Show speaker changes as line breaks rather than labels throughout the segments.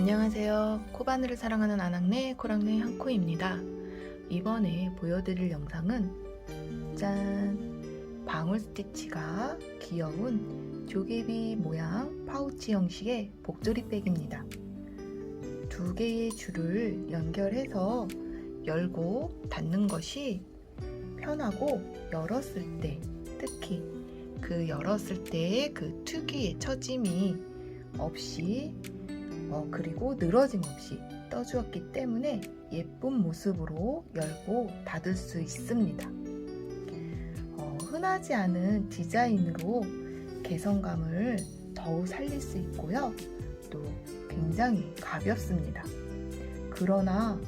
안녕하세요. 코바늘을 사랑하는 아낙네 코랑네 한코입니다. 이번에 보여드릴 영상은 짠! 방울 스티치가 귀여운 조개비 모양 파우치 형식의 복조리백입니다. 두 개의 줄을 연결해서 열고 닫는 것이 편하고, 열었을 때, 특히 그 열었을 때의 그 특유의 처짐이 없이 그리고 늘어짐 없이 떠주었기 때문에 예쁜 모습으로 열고 닫을 수 있습니다. 흔하지 않은 디자인으로 개성감을 더욱 살릴 수 있고요. 또 굉장히 가볍습니다. 그러나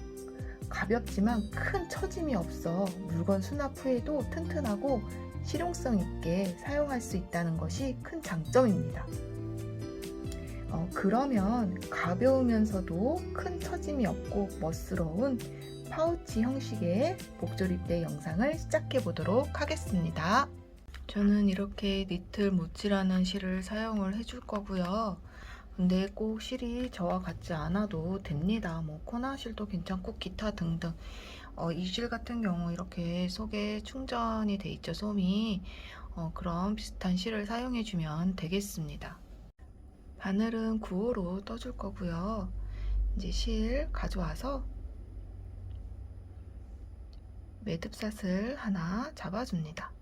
가볍지만 큰 처짐이 없어 물건 수납 후에도 튼튼하고 실용성 있게 사용할 수 있다는 것이 큰 장점입니다. 그러면 가벼우면서도 큰 처짐이 없고 멋스러운 파우치 형식의 복조리백 영상을 시작해 보도록 하겠습니다. 저는 이렇게 니틀 모찌라는 실을 사용을 해줄 거고요. 근데 꼭 실이 저와 같지 않아도 됩니다. 코나 실도 괜찮고 기타 등등. 이 실 같은 경우 이렇게 속에 충전이 돼 있죠, 솜이. 그런 비슷한 실을 사용해 주면 되겠습니다. 바늘은 9호로 떠줄 거고요. 이제 실 가져와서 매듭사슬 하나 잡아줍니다.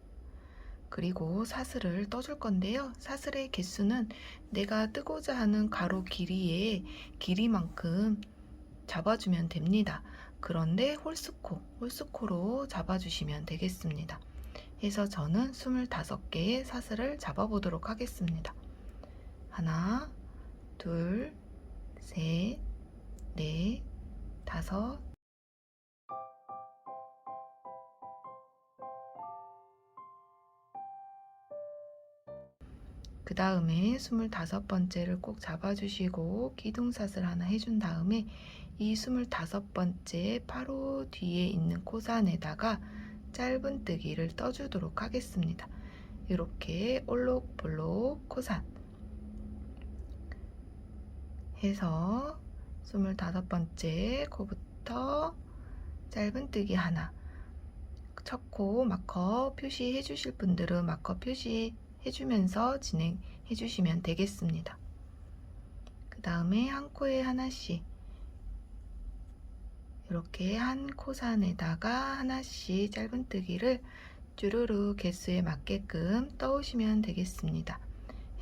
그리고 사슬을 떠줄 건데요. 사슬의 개수는 내가 뜨고자 하는 가로 길이만큼 잡아주면 됩니다. 그런데 홀스코로 잡아주시면 되겠습니다. 해서 저는 25개의 사슬을 잡아보도록 하겠습니다. 하나, 둘, 셋, 넷, 다섯, 그 다음에 25번째를 꼭 잡아주시고 기둥사슬 하나 해준 다음에 이 25번째 바로 뒤에 있는 코산에다가 짧은뜨기를 떠주도록 하겠습니다. 이렇게 올록볼록 코산 해서 25번째 코부터 짧은뜨기 하나, 첫 코 마커 표시해 주실 분들은 마커 표시해 주면서 진행해 주시면 되겠습니다. 그 다음에 한 코에 하나씩 이렇게 한 코산에다가 하나씩 짧은뜨기를 쭈루루 개수에 맞게끔 떠오시면 되겠습니다.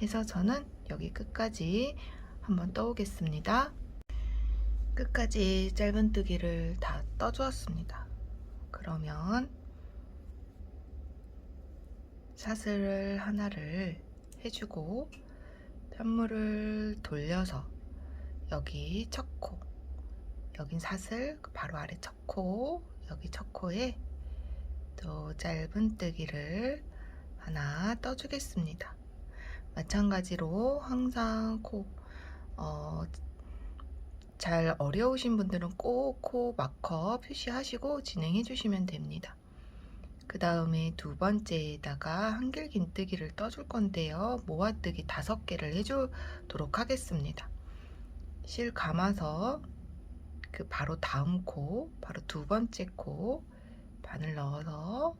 해서 저는 여기 끝까지 한번 떠오겠습니다. 끝까지 짧은뜨기를 다 떠주었습니다. 그러면 사슬을 하나를 해주고 편물을 돌려서 여기 첫 코, 여긴 사슬 바로 아래 첫 코, 여기 첫 코에 또 짧은뜨기를 하나 떠주겠습니다. 마찬가지로 항상 잘 어려우신 분들은 꼭 코 마커 표시하시고 진행해 주시면 됩니다. 그 다음에 두 번째에다가 한길긴뜨기를 떠줄 건데요. 모아뜨기 5개를 해주도록 하겠습니다. 실 감아서 그 바로 다음 코, 바로 두 번째 코 바늘 넣어서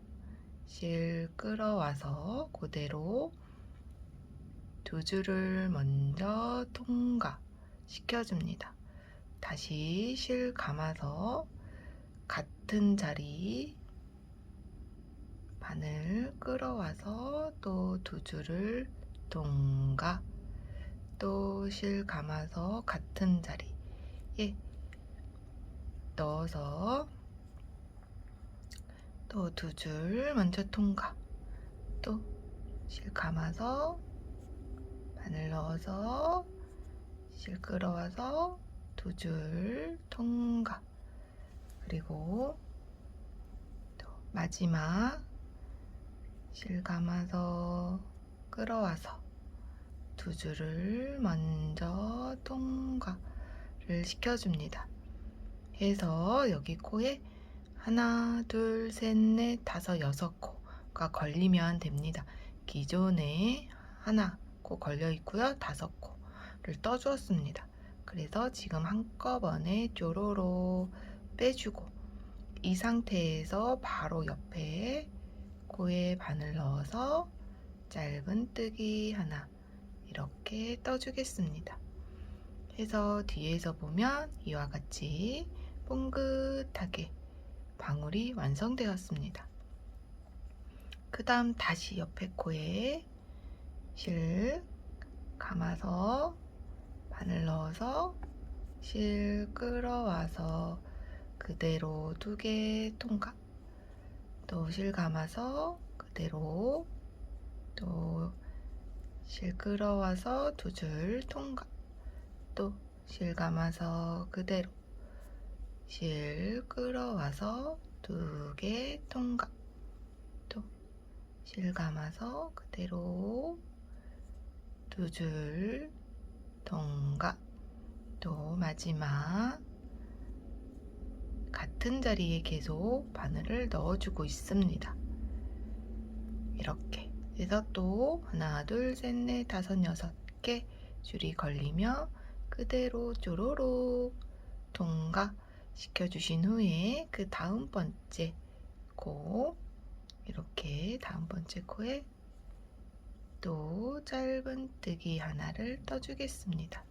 실 끌어와서 그대로 두 줄을 먼저 통과 시켜줍니다. 다시 실 감아서 같은 자리 바늘 끌어와서 또 두 줄을 통과, 또 실 감아서 같은 자리에 넣어서 또 두 줄 먼저 통과, 또 실 감아서 바늘 넣어서 실 끌어와서 두 줄 통과, 그리고 또 마지막 실 감아서 끌어와서 두 줄을 먼저 통과를 시켜줍니다. 해서 여기 코에 하나, 둘, 셋, 넷, 다섯, 6코가 걸리면 됩니다. 기존에 하나 코 걸려 있고요. 5코를 떠주었습니다. 그래서 지금 한꺼번에 쪼로로 빼주고, 이 상태에서 바로 옆에 코에 바늘 넣어서 짧은뜨기 하나 이렇게 떠주겠습니다. 해서 뒤에서 보면 이와 같이 뽕긋하게 방울이 완성되었습니다. 그 다음 다시 옆에 코에 실 감아서 바늘 넣어서 실 끌어와서 그대로 2개 통각, 또 실 감아서 그대로 또 실 끌어와서 2줄 통각, 또 실 감아서 그대로 실 끌어와서 2개 통각, 또 실 감아서 그대로 2줄 통각, 또 마지막 같은 자리에 계속 바늘을 넣어주고 있습니다. 이렇게 그래서 또 하나, 둘, 셋, 넷, 다섯, 6개 줄이 걸리며 그대로 쪼로록 통과 시켜주신 후에 그 다음 번째 코, 이렇게 다음 번째 코에 또 짧은뜨기 하나를 떠주겠습니다.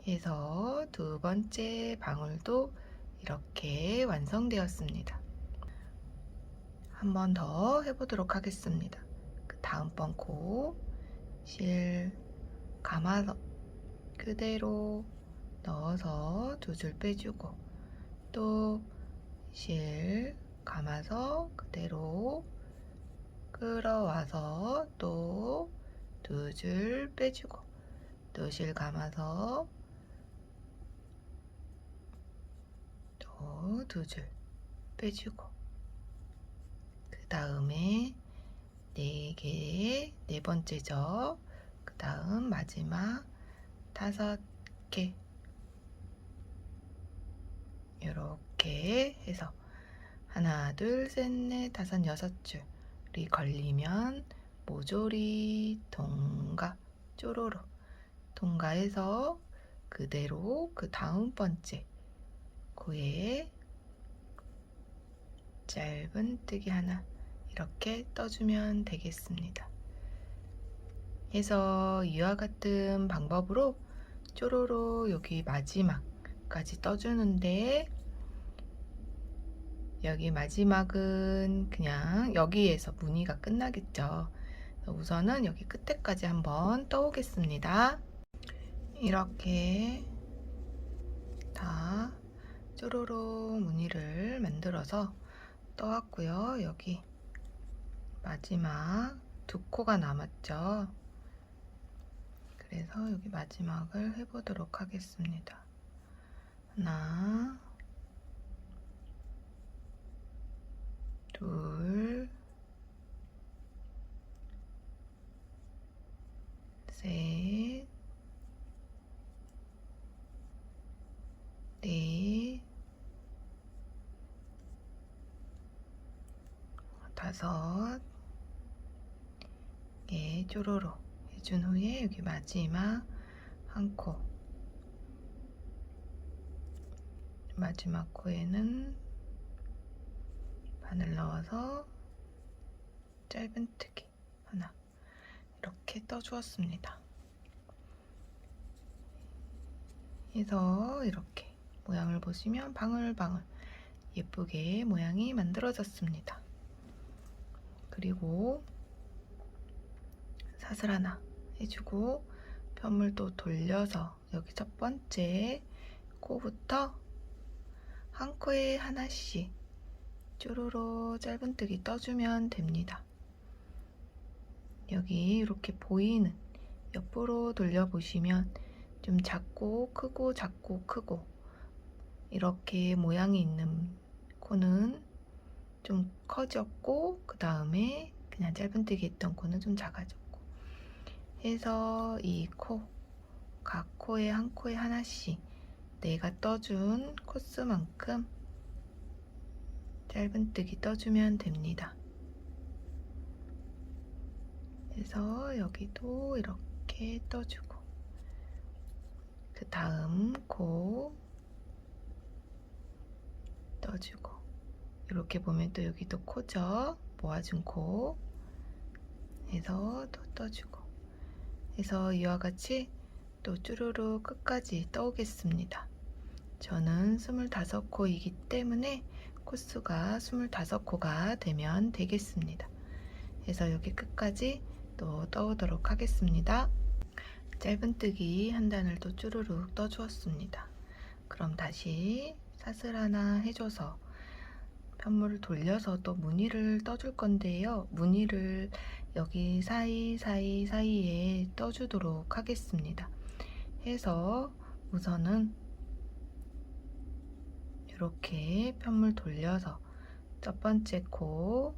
해서 2번째 방울도 이렇게 완성되었습니다. 한 번 더 해보도록 하겠습니다. 그 다음번 코 실 감아서 그대로 넣어서 2줄 빼주고, 또 실 감아서 그대로 끌어와서 또 2줄 빼주고, 또 실 감아서 또 2줄 빼주고, 그 다음에 4개, 4번째죠. 그 다음 마지막 5개, 이렇게 해서 하나, 둘, 셋, 넷, 다섯, 6줄이 걸리면 모조리 통과, 쪼로로 통과해서 그대로 그 다음 번째 코에 짧은뜨기 하나 이렇게 떠주면 되겠습니다. 해서 이와 같은 방법으로 쪼로로 여기 마지막까지 떠주는데, 여기 마지막은 그냥 여기에서 무늬가 끝나겠죠. 우선은 여기 끝에까지 한번 떠오겠습니다. 이렇게 다 쪼로로 무늬를 만들어서 떠왔고요. 여기 마지막 2코가 남았죠. 그래서 여기 마지막을 해보도록 하겠습니다. 하나, 둘, 셋, 넷, 5개 쪼로로 해준 후에 여기 마지막 한 코, 마지막 코에는 바늘 넣어서 짧은뜨기 하나 이렇게 떠주었습니다. 해서 이렇게 모양을 보시면 방울방울 예쁘게 모양이 만들어졌습니다. 그리고 사슬 하나 해주고 편물 또 돌려서 여기 첫 번째 코부터 한 코에 하나씩 쪼로로 짧은뜨기 떠주면 됩니다. 여기 이렇게 보이는 옆으로 돌려보시면 좀 작고 크고 작고 크고 이렇게 모양이 있는 코는 좀 커졌고, 그 다음에 그냥 짧은뜨기 했던 코는 좀 작아졌고 해서 이 코, 각 코에 한 코에 하나씩 내가 떠준 코스만큼 짧은뜨기 떠주면 됩니다. 그래서 여기도 이렇게 떠주고, 그 다음 코 떠주고, 이렇게 보면 또 여기도 코죠. 모아준 코 해서 또 떠주고 해서 이와 같이 또 쭈루루 끝까지 떠오겠습니다. 저는 25코이기 때문에 코수가 25코가 되면 되겠습니다. 그래서 여기 끝까지 또 떠오도록 하겠습니다. 짧은뜨기 한 단을 또 쭈루룩 떠주었습니다. 그럼 다시 사슬 하나 해줘서 편물을 돌려서 또 무늬를 떠줄 건데요. 무늬를 여기 사이에 떠주도록 하겠습니다. 해서 우선은 이렇게 편물 돌려서 첫 번째 코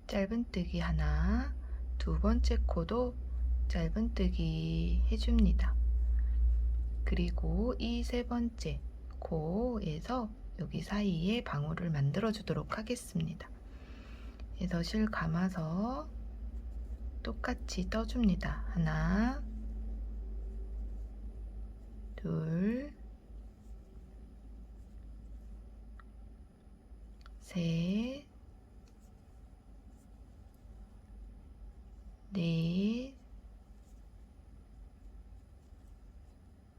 짧은뜨기 하나, 두 번째 코도 짧은뜨기 해줍니다. 그리고 이 세 번째 코에서 여기 사이에 방울을 만들어 주도록 하겠습니다. 그래서 실 감아서 똑같이 떠줍니다. 하나, 둘, 셋, 넷,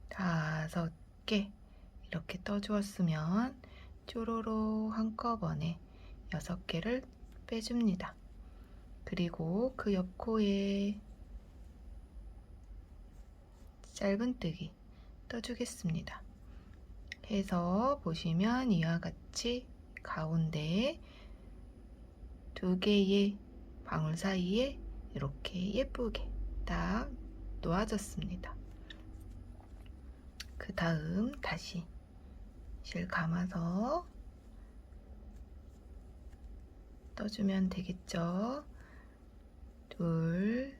다섯 개 이렇게 떠주었으면 쪼로로 한꺼번에 6개를 빼줍니다. 그리고 그 옆코에 짧은뜨기 떠주겠습니다. 해서 보시면 이와 같이 가운데 2개의 방울 사이에 이렇게 예쁘게 딱 놓아졌습니다. 그 다음 다시 실 감아서 떠주면 되겠죠. 둘,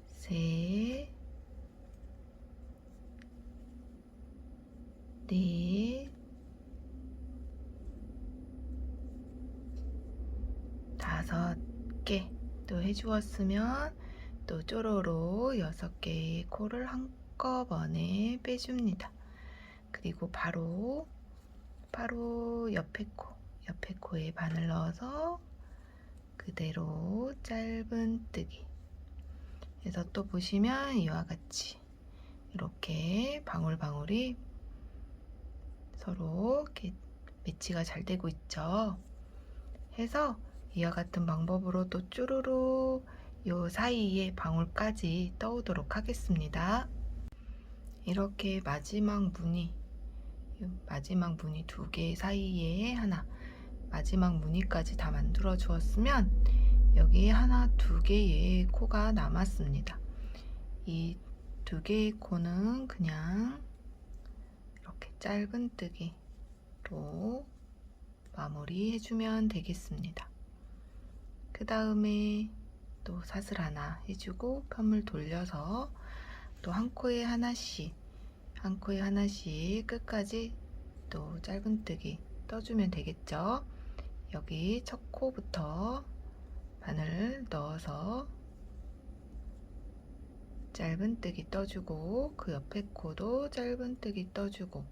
셋, 넷, 다섯 개 또 해주었으면 또 쪼로로 6개의 코를 한꺼번에 빼줍니다. 그리고 바로 옆에 코에 바늘 넣어서 그대로 짧은뜨기 그래서 또 보시면 이와 같이 이렇게 방울방울이 서로 이렇게 매치가 잘 되고 있죠. 해서 이와 같은 방법으로 또 쭈루루 요 사이에 방울까지 떠오도록 하겠습니다. 이렇게 마지막 무늬 2개 사이에 하나 마지막 무늬까지 다 만들어 주었으면 여기에 하나 2개의 코가 남았습니다. 이 2개의 코는 그냥 이렇게 짧은뜨기로 마무리 해주면 되겠습니다. 그 다음에 또 사슬 하나 해주고 편물 돌려서 또 한 코에 하나씩 끝까지 또 짧은뜨기 떠주면 되겠죠. 여기 첫 코부터 바늘 넣어서 짧은뜨기 떠주고 그 옆에 코도 짧은뜨기 떠주고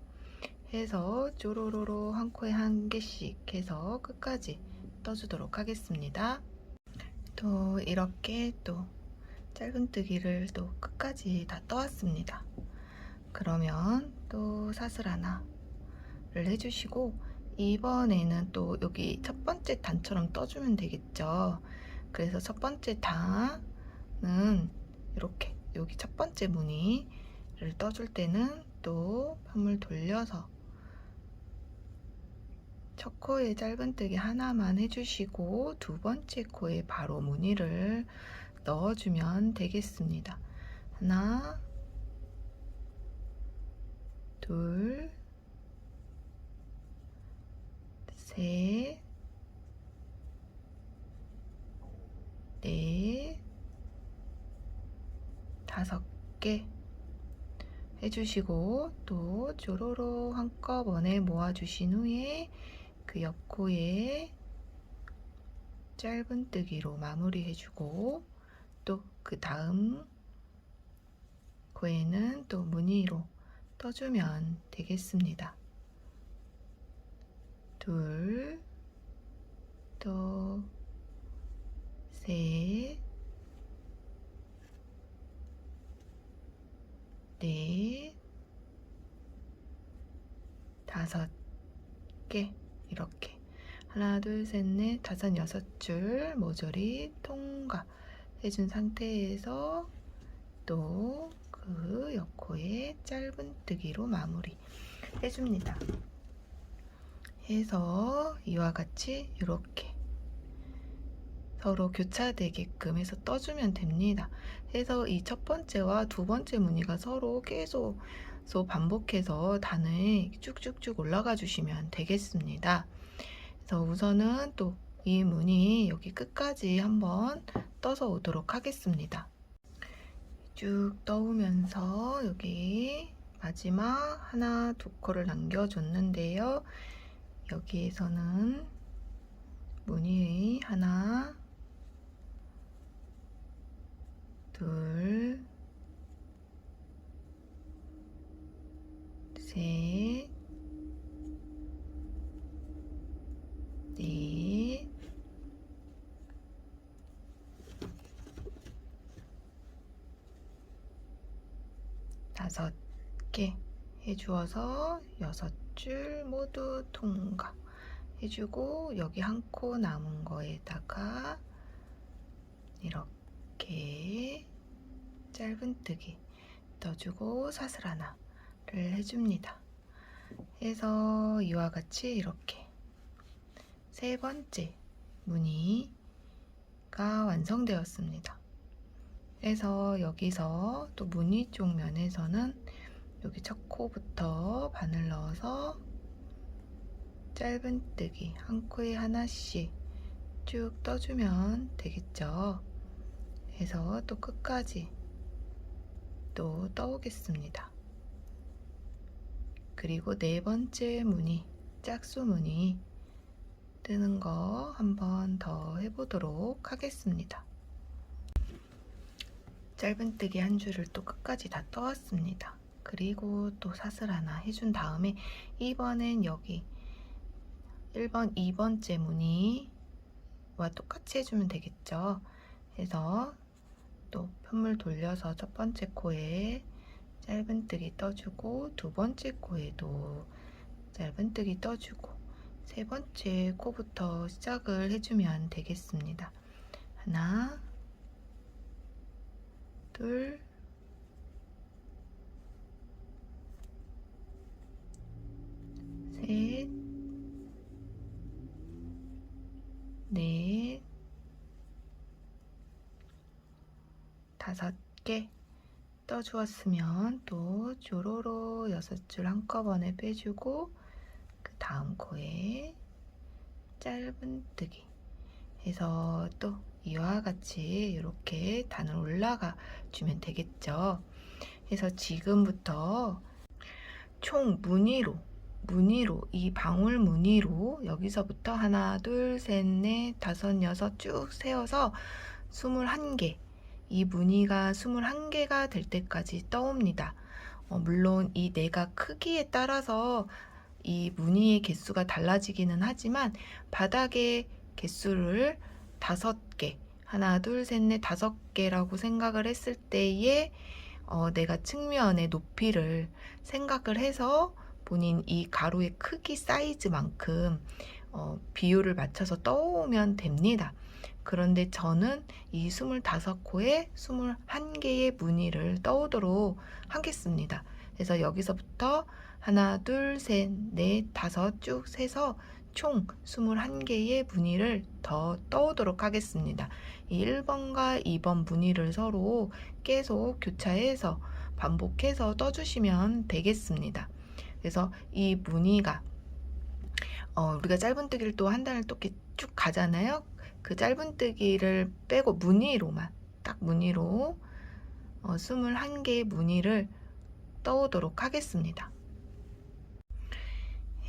해서 쪼로로로 한 코에 1개씩 해서 끝까지 떠주도록 하겠습니다. 또 이렇게 또 짧은뜨기를 또 끝까지 다 떠왔습니다. 그러면 또 사슬 하나를 해주시고 이번에는 또 여기 첫 번째 단처럼 떠주면 되겠죠. 그래서 첫 번째 단은 이렇게 여기 첫 번째 무늬를 떠줄 때는 또 편물 돌려서 첫 코에 짧은뜨기 하나만 해주시고 두 번째 코에 바로 무늬를 넣어주면 되겠습니다. 하나, 둘, 셋, 넷, 5개 해주시고 또 쪼로로 한꺼번에 모아주신 후에 그 옆코에 짧은뜨기로 마무리 해주고 또 그 다음 코에는 또 무늬로 떠주면 되겠습니다. 둘, 또 셋, 넷, 다섯 개 이렇게 하나, 둘, 셋, 넷, 다섯, 여섯 줄 모조리 통과 해준 상태에서 또 그 옆코에 짧은뜨기로 마무리 해줍니다. 해서 이와 같이 이렇게 서로 교차되게끔 해서 떠주면 됩니다. 해서 이 첫 번째와 두 번째 무늬가 서로 계속 반복해서 단을 쭉쭉쭉 올라가 주시면 되겠습니다. 그래서 우선은 또 이 무늬 여기 끝까지 한번 떠서 오도록 하겠습니다. 쭉 떠오면서 여기 마지막 하나, 두 코를 남겨줬는데요. 여기에서는 무늬의 하나, 둘, 셋, 넷, 다섯 개 해주어서 6줄 모두 통과 해주고 여기 한 코 남은 거에다가 이렇게 짧은뜨기 떠주고 사슬 하나를 해줍니다. 해서 이와 같이 이렇게 세 번째 무늬가 완성되었습니다. 그래서 여기서 또 무늬 쪽 면에서는 여기 첫 코부터 바늘 넣어서 짧은뜨기 한 코에 하나씩 쭉 떠주면 되겠죠. 해서 또 끝까지 또 떠오겠습니다. 그리고 네 번째 무늬 짝수 무늬 뜨는 거 한 번 더 해보도록 하겠습니다. 짧은뜨기 한 줄을 또 끝까지 다 떠왔습니다. 그리고 또 사슬 하나 해준 다음에 이번엔 여기 1번, 2번째 무늬와 똑같이 해주면 되겠죠. 해서 또 편물 돌려서 첫 번째 코에 짧은뜨기 떠주고 두 번째 코에도 짧은뜨기 떠주고 세 번째 코부터 시작을 해주면 되겠습니다. 하나, 둘, 셋, 넷, 다섯 개 떠주었으면 또 조로로 6줄 한꺼번에 빼주고 그 다음 코에 짧은뜨기 해서 또 이와 같이 이렇게 단을 올라가 주면 되겠죠. 그래서 지금부터 총 무늬로 이 방울 무늬로 여기서부터 하나, 둘, 셋, 넷, 다섯, 여섯 쭉 세워서 21개 이 무늬가 21개가 될 때까지 떠옵니다. 물론 이 내가 크기에 따라서 이 무늬의 개수가 달라지기는 하지만 바닥의 개수를 5개 하나, 둘, 셋, 넷, 5개라고 생각을 했을 때에 내가 측면의 높이를 생각을 해서 본인 이 가로의 크기 사이즈만큼 비율을 맞춰서 떠오면 됩니다. 그런데 저는 이 25코에 21개의 무늬를 떠오도록 하겠습니다. 그래서 여기서부터 하나, 둘, 셋, 넷, 다섯 쭉 세서 총 21개의 무늬를 더 떠오도록 하겠습니다. 이 1번과 2번 무늬를 서로 계속 교차해서 반복해서 떠주시면 되겠습니다. 그래서 이 무늬가 우리가 짧은뜨기를 또 한 단을 또 이렇게 쭉 가잖아요. 그 짧은뜨기를 빼고 무늬로만 딱 무늬로 21개의 무늬를 떠오도록 하겠습니다.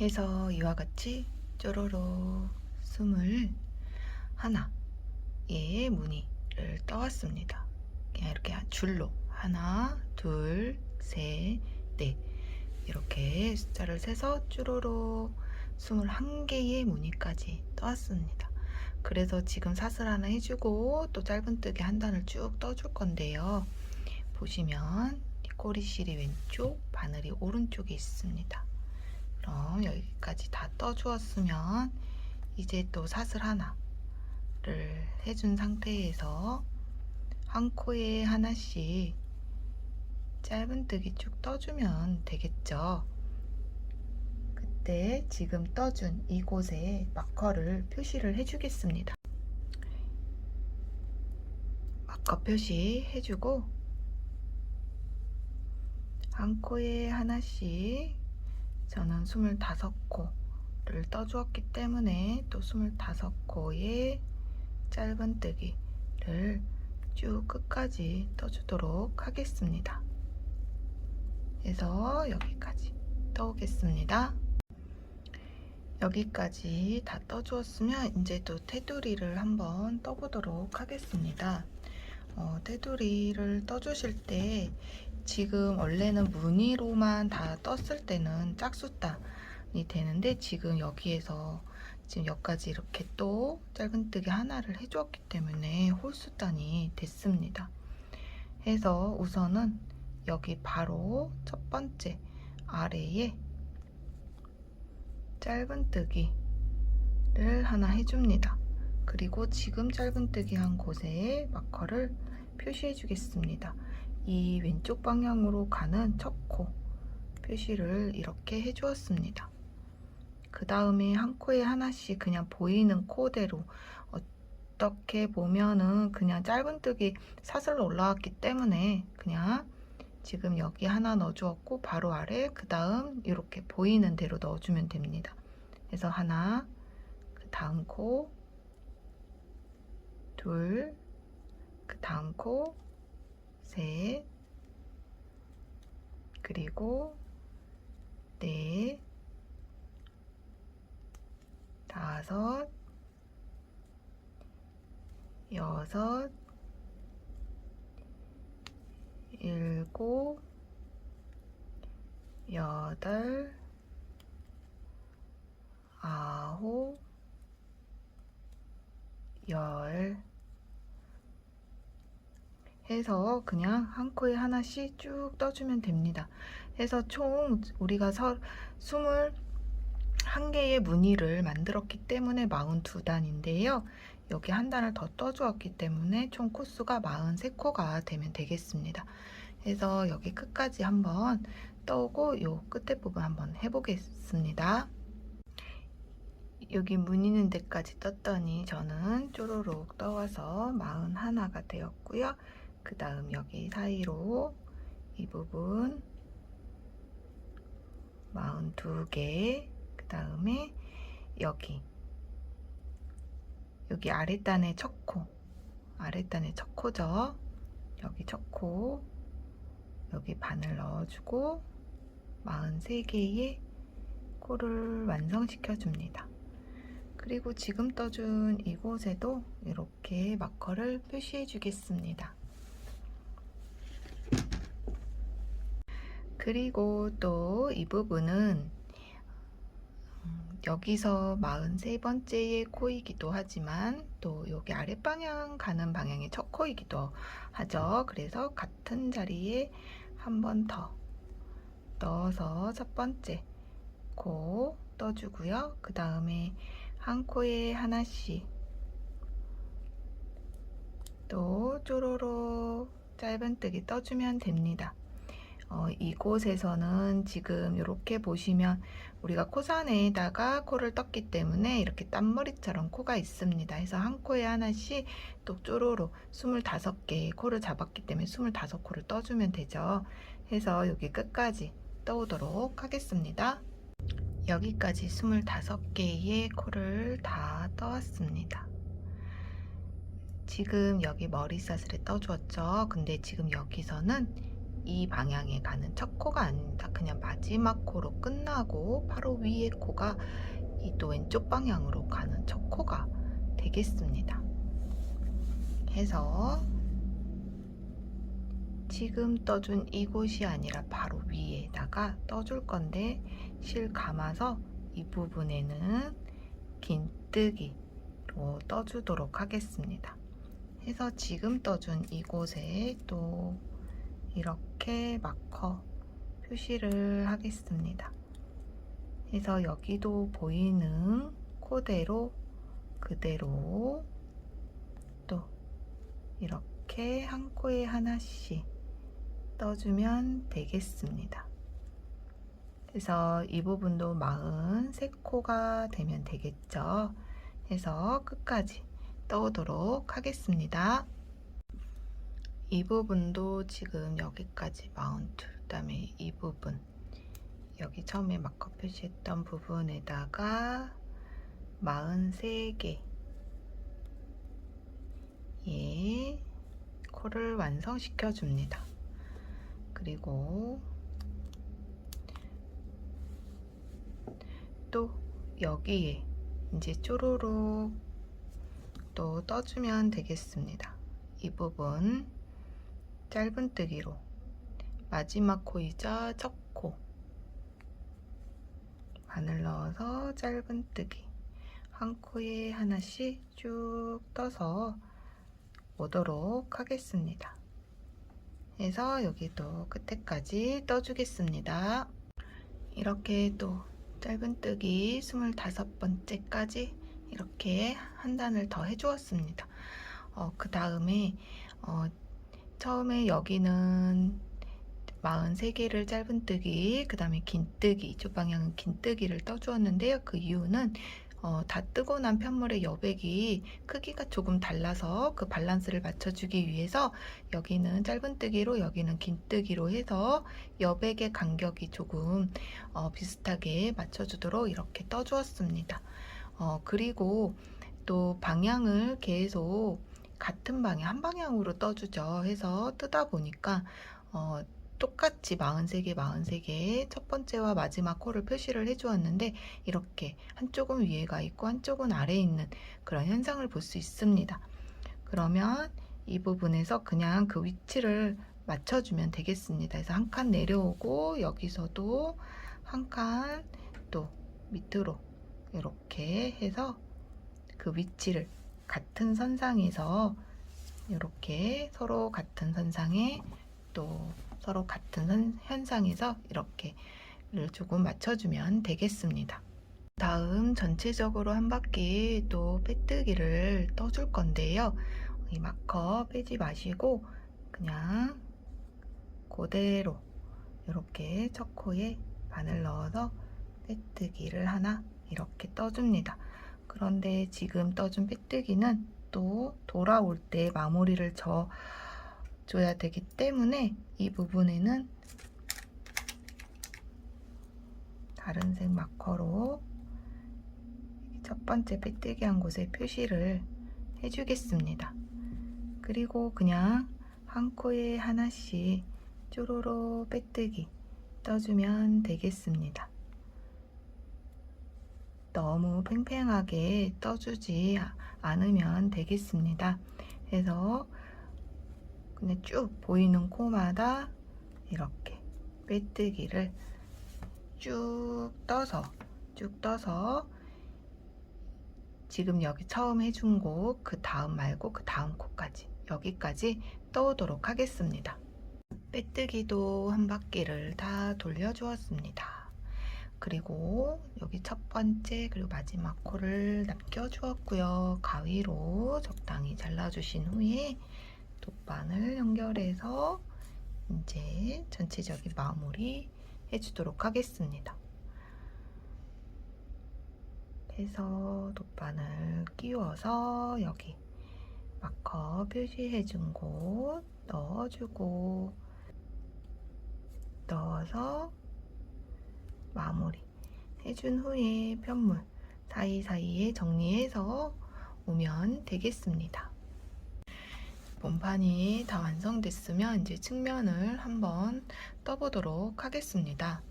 해서 이와 같이 쪼로로 21의 무늬를 떠왔습니다. 그냥 이렇게 줄로 하나, 둘, 셋, 넷 이렇게 숫자를 세서 쭈루룩 21개의 무늬까지 떠왔습니다. 그래서 지금 사슬 하나 해주고 또 짧은뜨기 한 단을 쭉 떠줄 건데요. 보시면 꼬리실이 왼쪽, 바늘이 오른쪽에 있습니다. 그럼 여기까지 다 떠주었으면 이제 또 사슬 하나를 해준 상태에서 한 코에 하나씩 짧은뜨기 쭉 떠주면 되겠죠. 그때 지금 떠준 이곳에 마커를 표시를 해주겠습니다. 마커 표시 해주고 한 코에 하나씩 저는 25코를 떠주었기 때문에 또 25코의 짧은뜨기를 쭉 끝까지 떠주도록 하겠습니다. 그래서 여기까지 떠오겠습니다. 여기까지 다 떠주었으면 이제 또 테두리를 한번 떠보도록 하겠습니다. 테두리를 떠주실 때 지금 원래는 무늬로만 다 떴을 때는 짝수단이 되는데 지금 여기에서 지금 여기까지 이렇게 또 짧은뜨기 하나를 해주었기 때문에 홀수단이 됐습니다. 해서 우선은 여기 바로 첫 번째 아래에 짧은뜨기를 하나 해줍니다. 그리고 지금 짧은뜨기 한 곳에 마커를 표시해 주겠습니다. 이 왼쪽 방향으로 가는 첫 코 표시를 이렇게 해 주었습니다. 그 다음에 한 코에 하나씩 그냥 보이는 코대로 어떻게 보면은 그냥 짧은뜨기 사슬로 올라왔기 때문에 그냥 지금 여기 하나 넣어주었고 바로 아래 그 다음 이렇게 보이는 대로 넣어주면 됩니다. 그래서 하나, 그 다음 코, 둘, 그 다음 코, 셋, 그리고 넷, 다섯, 여섯, 일곱, 여덟, 아홉, 열 해서 그냥 한 코에 하나씩 쭉 떠주면 됩니다. 해서 총 우리가 21개의 무늬를 만들었기 때문에 42단인데요. 여기 한 단을 더 떠주었기 때문에 총 코수가 43코가 되면 되겠습니다. 그래서 여기 끝까지 한번 떠오고 요 끝에 부분 한번 해보겠습니다. 여기 무늬 있는 데까지 떴더니 저는 쪼로록 떠와서 41가 되었고요. 그 다음 여기 사이로 이 부분 42개, 그 다음에 여기 아랫단의 첫 코, 아랫단의 첫 코죠. 여기 첫 코, 여기 바늘 넣어주고 43개의 코를 완성시켜 줍니다. 그리고 지금 떠준 이곳에도 이렇게 마커를 표시해 주겠습니다. 그리고 또 이 부분은 여기서 43번째의 코이기도 하지만 또 여기 아랫방향 가는 방향의 첫 코이기도 하죠. 그래서 같은 자리에 한 번 더 넣어서 첫 번째 코 떠주고요. 그 다음에 한 코에 하나씩 또 쪼로록 짧은뜨기 떠주면 됩니다. 이곳에서는 지금 이렇게 보시면 우리가 코산에다가 코를 떴기 때문에 이렇게 땀머리처럼 코가 있습니다. 그래서 한 코에 하나씩 또 쪼로록 25개의 코를 잡았기 때문에 25코를 떠주면 되죠. 해서 여기 끝까지 떠오도록 하겠습니다. 여기까지 25개의 코를 다 떠왔습니다. 지금 여기 머리 사슬에 떠주었죠. 근데 지금 여기서는 이 방향에 가는 첫 코가 아닙니다. 그냥 마지막 코로 끝나고 바로 위에 코가 이 또 왼쪽 방향으로 가는 첫 코가 되겠습니다. 해서 지금 떠준 이곳이 아니라 바로 위에다가 떠줄 건데 실 감아서 이 부분에는 긴뜨기로 떠주도록 하겠습니다. 해서 지금 떠준 이곳에 또 이렇게 마커 표시를 하겠습니다. 해서 여기도 보이는 코대로 그대로 또 이렇게 한 코에 하나씩 떠주면 되겠습니다. 그래서 이 부분도 43코가 되면 되겠죠. 해서 끝까지 떠오도록 하겠습니다. 이 부분도 지금 여기까지 42, 그 다음에 이 부분 여기 처음에 마커 표시했던 부분에다가 43개 예, 코를 완성시켜 줍니다. 그리고 또 여기에 이제 쪼로록 또 떠주면 되겠습니다. 이 부분 짧은뜨기로 마지막 코이자 첫 코 바늘 넣어서 짧은뜨기 한 코에 하나씩 쭉 떠서 오도록 하겠습니다. 해서 여기도 끝에까지 떠주겠습니다. 이렇게 또 짧은뜨기 25번째까지 이렇게 한 단을 더 해주었습니다. 그 다음에 처음에 여기는 43개를 짧은뜨기, 그 다음에 긴뜨기, 이쪽 방향은 긴뜨기를 떠주었는데요. 그 이유는 다 뜨고 난 편물의 여백이 크기가 조금 달라서 그 밸런스를 맞춰주기 위해서 여기는 짧은뜨기로 여기는 긴뜨기로 해서 여백의 간격이 조금 비슷하게 맞춰주도록 이렇게 떠주었습니다. 그리고 또 방향을 계속 같은 방향, 한 방향으로 떠주죠. 해서 뜨다 보니까 똑같이 43개 첫 번째와 마지막 코를 표시를 해 주었는데 이렇게 한쪽은 위에가 있고 한쪽은 아래에 있는 그런 현상을 볼 수 있습니다. 그러면 이 부분에서 그냥 그 위치를 맞춰주면 되겠습니다. 그래서 한 칸 내려오고 여기서도 한 칸 또 밑으로 이렇게 해서 그 위치를 같은 선상에서 이렇게 서로 같은 선상에 또 서로 같은 현상에서 이렇게 조금 맞춰주면 되겠습니다. 다음 전체적으로 한 바퀴 또 빼뜨기를 떠줄 건데요. 이 마커 빼지 마시고 그냥 그대로 이렇게 첫 코에 바늘 넣어서 빼뜨기를 하나 이렇게 떠줍니다. 그런데 지금 떠준 빼뜨기는 또 돌아올 때 마무리를 줘야 되기 때문에 이 부분에는 다른 색 마커로 첫 번째 빼뜨기 한 곳에 표시를 해주겠습니다. 그리고 그냥 한 코에 하나씩 쪼로로 빼뜨기 떠주면 되겠습니다. 너무 팽팽하게 떠주지 않으면 되겠습니다. 그래서 그냥 쭉 보이는 코마다 이렇게 빼뜨기를 쭉 떠서 지금 여기 처음 해준 곳 그 다음 말고 그 다음 코까지 여기까지 떠오도록 하겠습니다. 빼뜨기도 한 바퀴를 다 돌려주었습니다. 그리고 여기 첫 번째 그리고 마지막 코를 남겨주었고요. 가위로 적당히 잘라주신 후에 돗바늘 연결해서 이제 전체적인 마무리 해주도록 하겠습니다. 해서 돗바늘 끼워서 여기 마커 표시해준 곳 넣어주고 넣어서 마무리 해준 후에 편물 사이사이에 정리해서 오면 되겠습니다. 본판이 다 완성됐으면 이제 측면을 한번 떠보도록 하겠습니다.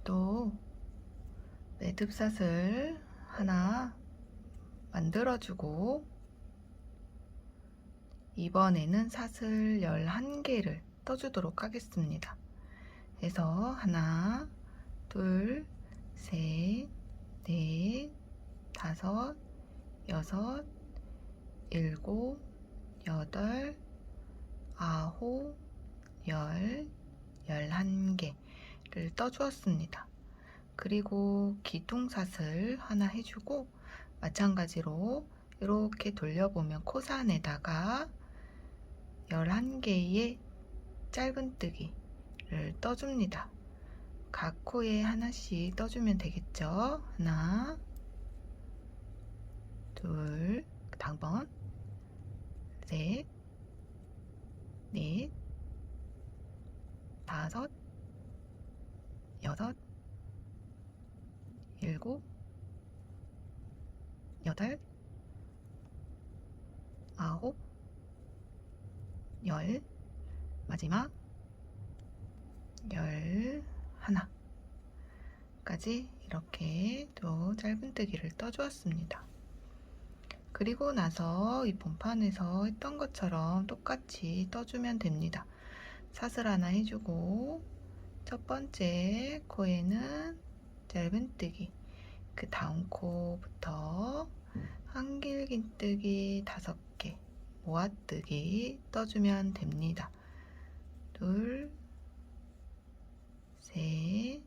또 매듭샷을 하나 만들어주고 이번에는 사슬 11개를 떠주도록 하겠습니다. 그래서 하나, 둘, 셋, 넷, 다섯, 여섯, 일곱, 여덟, 아홉, 열, 11개를 떠주었습니다. 그리고 기둥사슬 하나 해주고 마찬가지로 이렇게 돌려보면 코산에다가 11개의 짧은뜨기를 떠줍니다. 각 코에 하나씩 떠주면 되겠죠. 하나, 둘, 다음번 셋, 넷, 다섯, 여섯, 일곱, 여덟, 아홉, 열, 마지막 11까지 이렇게 또 짧은뜨기를 떠주었습니다. 그리고 나서 이 본판에서 했던 것처럼 똑같이 떠주면 됩니다. 사슬 하나 해주고 첫 번째 코에는 짧은뜨기, 그 다음 코부터 한길긴뜨기 5개, 모아뜨기 떠주면 됩니다. 둘, 셋,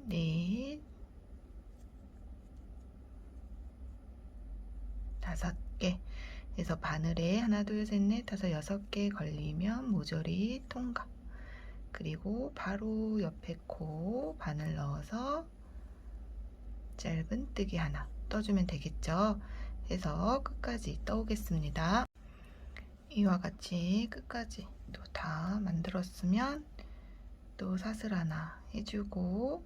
넷, 5개. 그래서 바늘에 하나, 둘, 셋, 넷, 다섯, 6개 걸리면 모조리 통과. 그리고 바로 옆에 코 바늘 넣어서 짧은뜨기 하나 떠주면 되겠죠. 해서 끝까지 떠오겠습니다. 이와 같이 끝까지 또 다 만들었으면 또 사슬 하나 해주고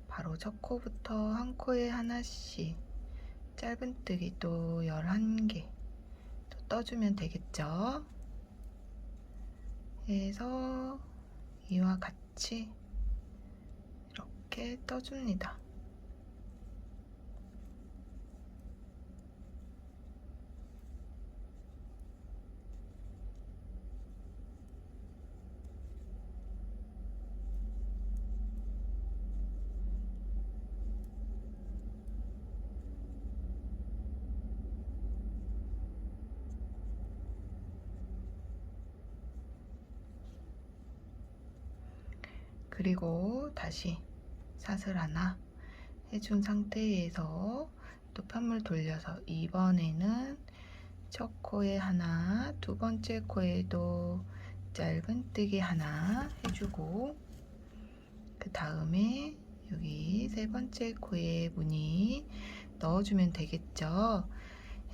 바로 첫 코부터 한 코에 하나씩 짧은뜨기 또 11개 또 떠주면 되겠죠. 해서 이와 같이 이렇게 떠줍니다. 그리고 다시 사슬 하나 해준 상태에서 또 편물 돌려서 이번에는 첫 코에 하나, 두 번째 코에도 짧은뜨기 하나 해주고 그 다음에 여기 세 번째 코에 무늬 넣어주면 되겠죠.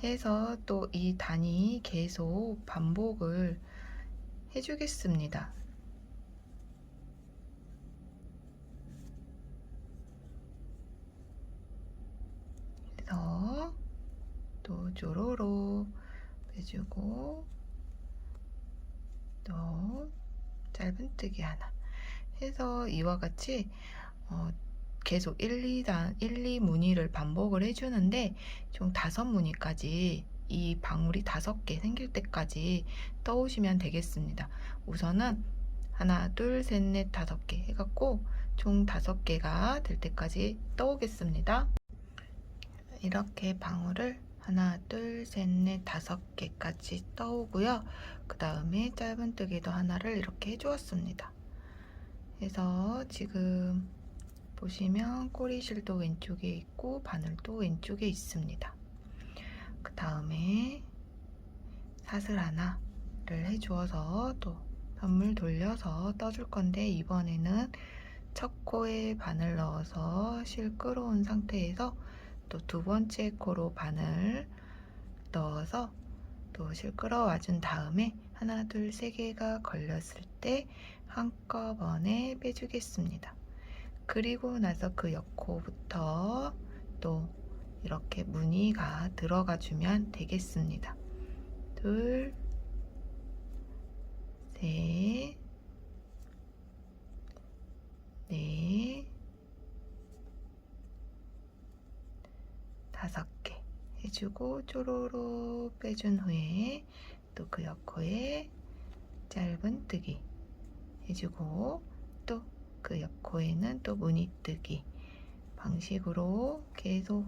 해서 또 이 단위 계속 반복을 해주겠습니다. 그래서 또 쪼로로 빼주고 또 짧은뜨기 하나 해서 이와 같이 계속 1, 2무늬를 반복을 해주는데 총 5무늬까지 이 방울이 5개 생길 때까지 떠오시면 되겠습니다. 우선은 하나, 둘, 셋, 넷, 5개 해갖고 총 5개가 될 때까지 떠오겠습니다. 이렇게 방울을 하나, 둘, 셋, 넷, 5개까지 떠오고요. 그 다음에 짧은뜨기도 하나를 이렇게 해주었습니다. 그래서 지금 보시면 꼬리실도 왼쪽에 있고 바늘도 왼쪽에 있습니다. 그 다음에 사슬 하나를 해주어서 또 편물 돌려서 떠줄 건데 이번에는 첫 코에 바늘 넣어서 실 끌어온 상태에서 또 두 번째 코로 바늘 넣어서 또 실 끌어와 준 다음에 하나, 둘, 세 개가 걸렸을 때 한꺼번에 빼주겠습니다. 그리고 나서 그 옆코부터 또 이렇게 무늬가 들어가 주면 되겠습니다. 둘, 셋, 넷, 해주고 쪼로로 빼준 후에 또 그 옆코에 짧은뜨기 해주고 또 그 옆코에는 또 무늬뜨기 방식으로 계속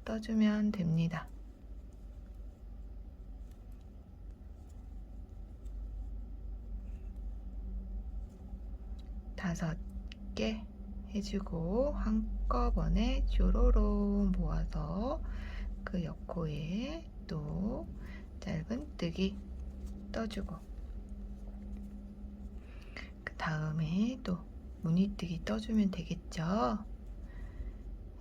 떠주면 됩니다. 5개 해주고 한꺼번에 쪼로로 모아서 그 옆코에 또 짧은뜨기 떠주고 그 다음에 또 무늬뜨기 떠주면 되겠죠.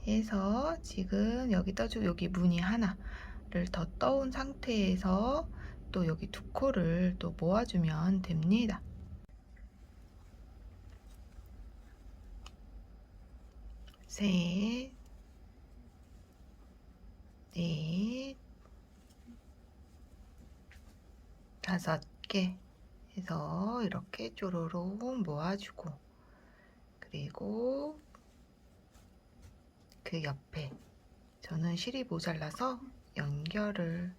해서 지금 여기 떠주고 여기 무늬 하나를 더 떠온 상태에서 또 여기 2코를 또 모아주면 됩니다. 셋, 넷, 5개 해서 이렇게 쪼로록 모아주고 그리고 그 옆에 저는 실이 모자라서 연결을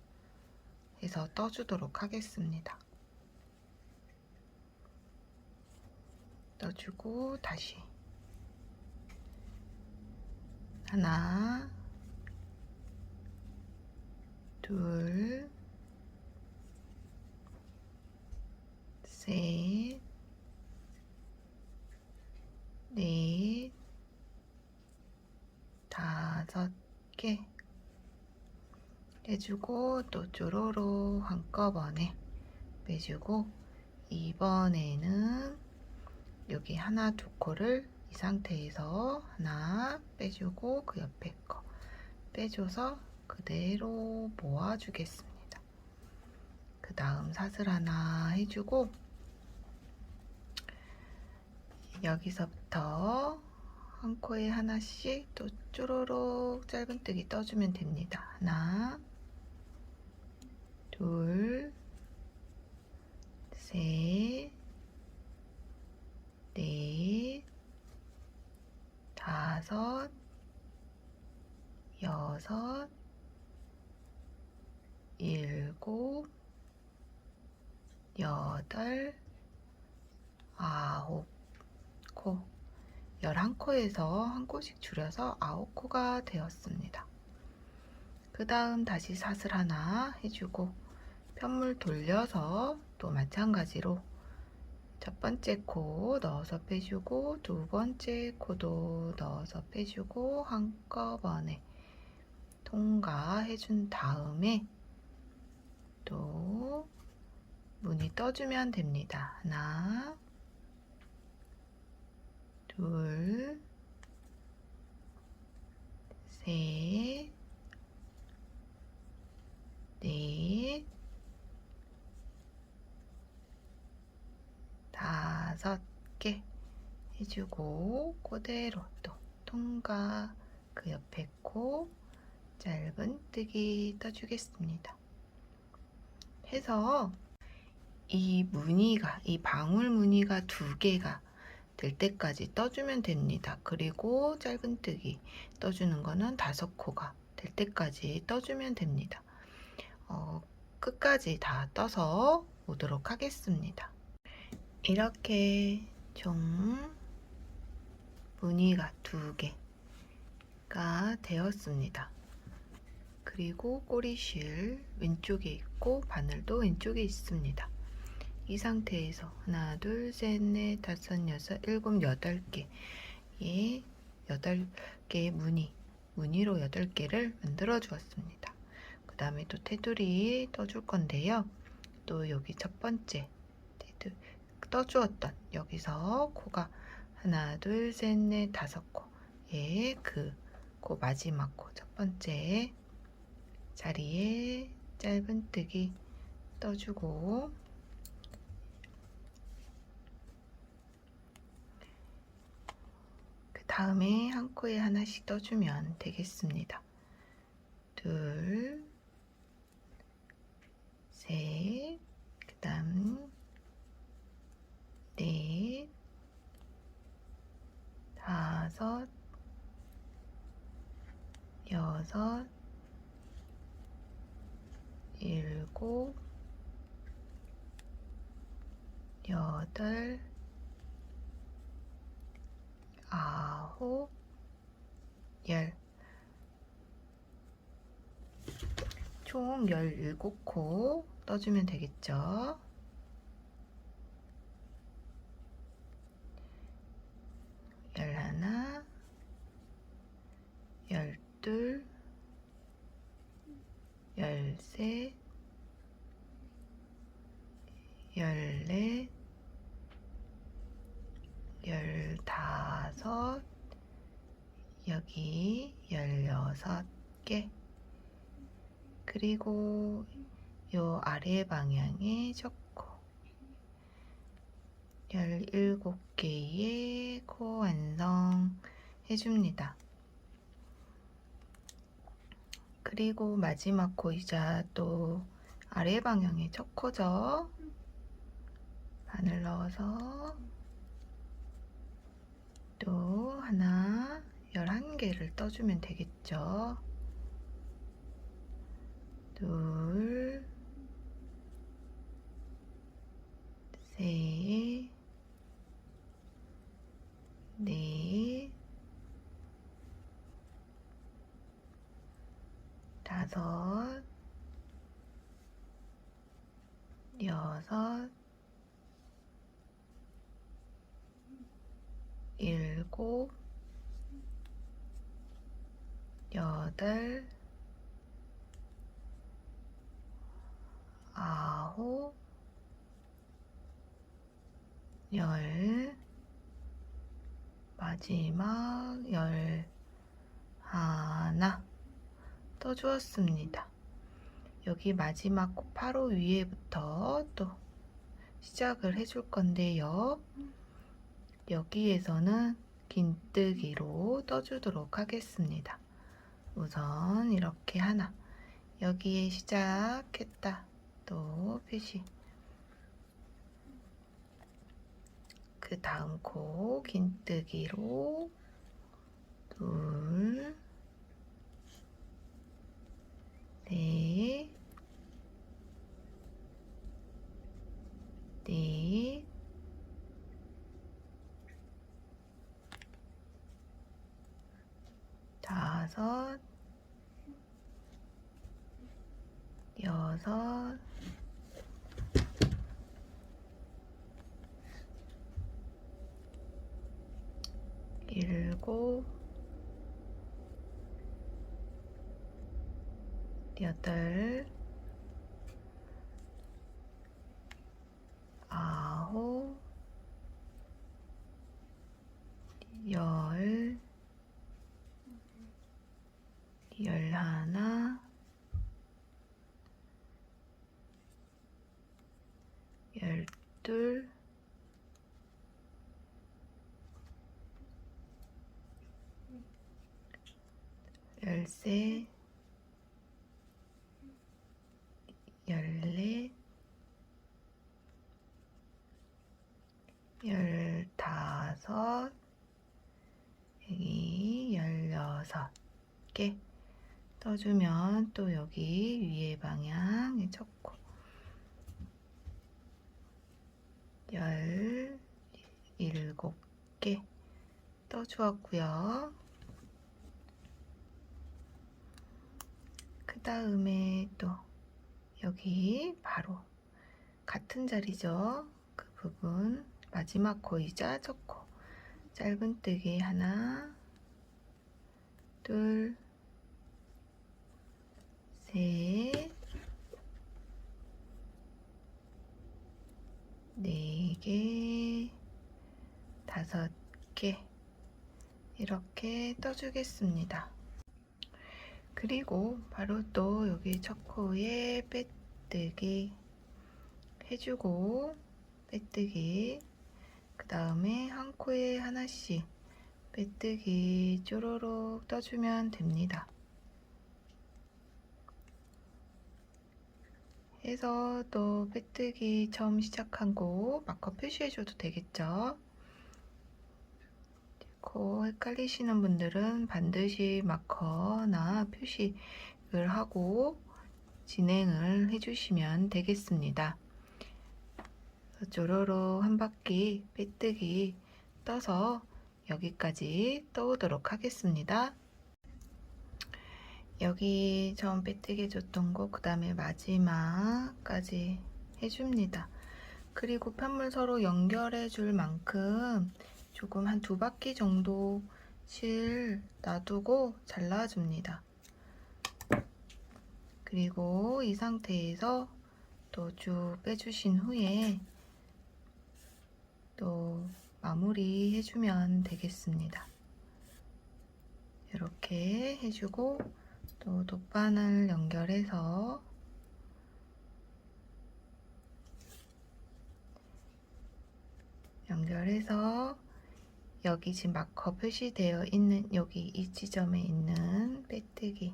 해서 떠주도록 하겠습니다. 떠주고 다시 하나, 둘, 셋, 넷, 5개 해주고 또 쪼로로 한꺼번에 빼주고 이번에는 여기 하나, 2코를 이 상태에서 하나 빼주고 그 옆에 거 빼줘서 그대로 모아주겠습니다. 그 다음 사슬 하나 해주고 여기서부터 한 코에 하나씩 또 쪼로록 짧은뜨기 떠주면 됩니다. 하나, 둘, 셋, 넷, 5, 6, 7, 8, 9코 11코에서 한 코씩 줄여서 9코가 되었습니다. 그 다음 다시 사슬 하나 해주고 편물 돌려서 또 마찬가지로 첫 번째 코 넣어서 빼주고 두 번째 코도 넣어서 빼주고 한꺼번에 통과해준 다음에 또 무늬 떠주면 됩니다. 하나, 둘, 셋, 넷, 5개 해주고 그대로 또 통과 그 옆에 코 짧은뜨기 떠주겠습니다. 해서 이 무늬가 이 방울 무늬가 2개가 될 때까지 떠주면 됩니다. 그리고 짧은뜨기 떠주는 거는 5코가 될 때까지 떠주면 됩니다. 끝까지 다 떠서 오도록 하겠습니다. 이렇게 총 무늬가 2개가 되었습니다. 그리고 꼬리실 왼쪽에 있고 바늘도 왼쪽에 있습니다. 이 상태에서 하나, 둘, 셋, 넷, 5, 6, 7, 8개의 8개의 무늬로 8개를 만들어 주었습니다. 그 다음에 또 테두리 떠줄 건데요. 또 여기 첫 번째 테두리 떠주었던 여기서 코가 하나, 둘, 셋, 넷, 5코에 그 마지막 코 첫 번째 자리에 짧은뜨기 떠주고 그 다음에 한 코에 하나씩 떠주면 되겠습니다. 둘, 셋, 그 다음 넷, 5, 6, 일곱, 여덟, 아홉, 열. 총 17코 떠주면 되겠죠. 11, 12, 13, 14, 15, 여기 16개. 그리고 요 아래 방향에 초코 17개의 코 완성 해줍니다. 그리고 마지막 코이자 또 아래 방향에 초코죠. 바늘 넣어서 또 하나 11개를 떠주면 되겠죠. 둘, 셋, 넷, 다섯, 여섯, 일곱, 여덟, 아홉, 열, 마지막 11 떠주었습니다. 여기 마지막 코 바로 위에부터 또 시작을 해줄 건데요. 여기에서는 긴뜨기로 떠주도록 하겠습니다. 우선 이렇게 하나, 여기에 시작했다 또 표시, 그 다음 코 긴뜨기로 둘, 넷, 넷, 다섯, 여섯, 일곱, 여덟, 아홉, 열, 11, 12, 13, 14, 15, 여기 16개 떠주면 또 여기 위에 방향에 쳤고 17개 떠주었고요. 그 다음에 또 여기 바로 같은 자리죠. 그 부분 마지막 코이자 첫 코 짧은뜨기 하나, 둘, 셋, 네 개, 5개 이렇게 떠주겠습니다. 그리고 바로 또 여기 첫 코에 빼뜨기 해주고 빼뜨기, 그 다음에 한 코에 하나씩 빼뜨기 쪼로록 떠주면 됩니다. 해서 또 빼뜨기 처음 시작한 곳 마커 표시해줘도 되겠죠. 코 헷갈리시는 분들은 반드시 마커나 표시를 하고 진행을 해주시면 되겠습니다. 쪼로로 한 바퀴 빼뜨기 떠서 여기까지 떠오도록 하겠습니다. 여기 처음 빼뜨기 해줬던 거 그 다음에 마지막까지 해줍니다. 그리고 편물 서로 연결해 줄 만큼 조금 한 2바퀴 정도 실 놔두고 잘라줍니다. 그리고 이 상태에서 또 쭉 빼주신 후에 또 마무리 해주면 되겠습니다. 이렇게 해주고 또 돗바늘 연결해서 여기 지금 마커 표시되어 있는 여기 이 지점에 있는 빼뜨기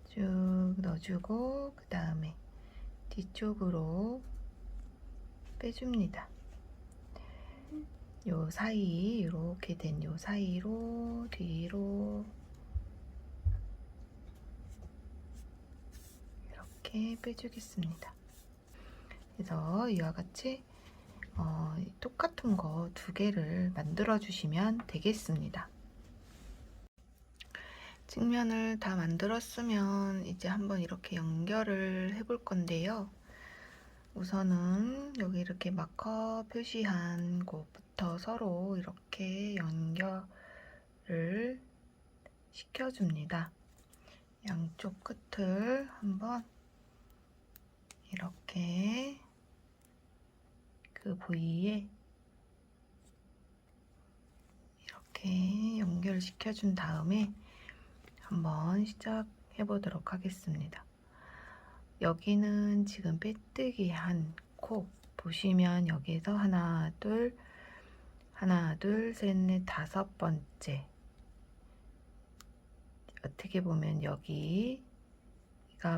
쭉 넣어주고 그 다음에 뒤쪽으로 빼줍니다. 요 사이 이렇게 된 요 사이로 뒤로 이렇게 빼주겠습니다. 그래서 이와 같이 똑같은 거 2개를 만들어 주시면 되겠습니다. 측면을 다 만들었으면 이제 한번 이렇게 연결을 해볼 건데요. 우선은 여기 이렇게 마커 표시한 곳부터 서로 이렇게 연결을 시켜줍니다. 양쪽 끝을 한번 이렇게 그 부위에 이렇게 연결시켜 준 다음에 한번 시작해 보도록 하겠습니다. 여기는 지금 빼뜨기 한 코 보시면 여기에서 하나 둘 셋 넷 5번째 어떻게 보면 여기가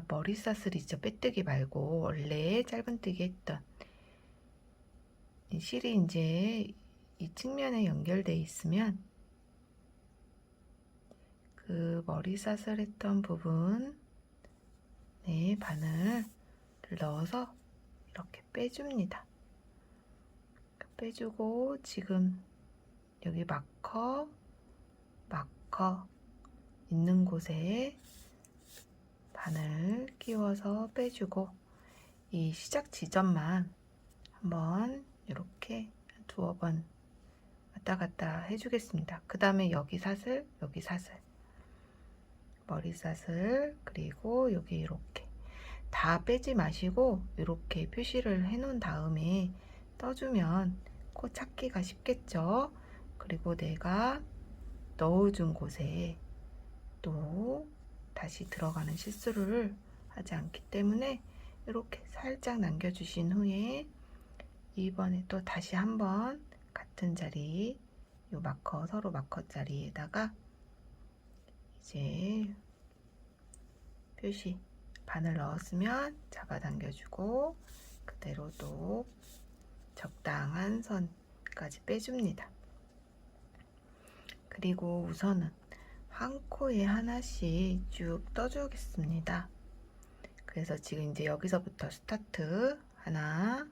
머리사슬이죠. 빼뜨기 말고 원래 짧은뜨기 했던 이 실이 이제 이 측면에 연결되어 있으면 그 머리사슬 했던 부분에 바늘을 넣어서 이렇게 빼줍니다. 빼주고 지금 여기 마커 있는 곳에 바늘 끼워서 빼주고 이 시작 지점만 한번 이렇게 2번 왔다 갔다 해주겠습니다. 그 다음에 여기 사슬, 여기 사슬, 머리 사슬, 그리고 여기 이렇게 다 빼지 마시고 이렇게 표시를 해 놓은 다음에 떠주면 코 찾기가 쉽겠죠. 그리고 내가 넣어준 곳에 또 다시 들어가는 실수를 하지 않기 때문에 이렇게 살짝 남겨주신 후에 이번에 또 다시 한번 같은 자리 요 마커 서로 마커 자리에다가 이제 표시 바늘 넣었으면 잡아당겨주고 그대로 또 적당한 선까지 빼줍니다. 그리고 우선은 한 코에 하나씩 쭉 떠주겠습니다. 그래서 지금 이제 여기서부터 스타트 하나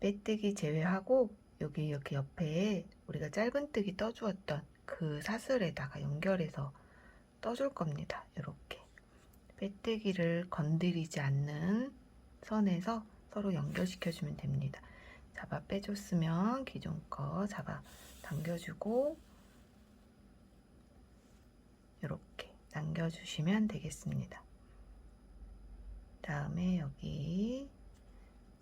빼뜨기 제외하고 여기 이렇게 옆에 우리가 짧은뜨기 떠주었던 그 사슬에다가 연결해서 떠줄 겁니다. 이렇게 빼뜨기를 건드리지 않는 선에서 서로 연결시켜주면 됩니다. 잡아 빼줬으면 기존 거 잡아 당겨주고 이렇게 당겨주시면 되겠습니다. 다음에 여기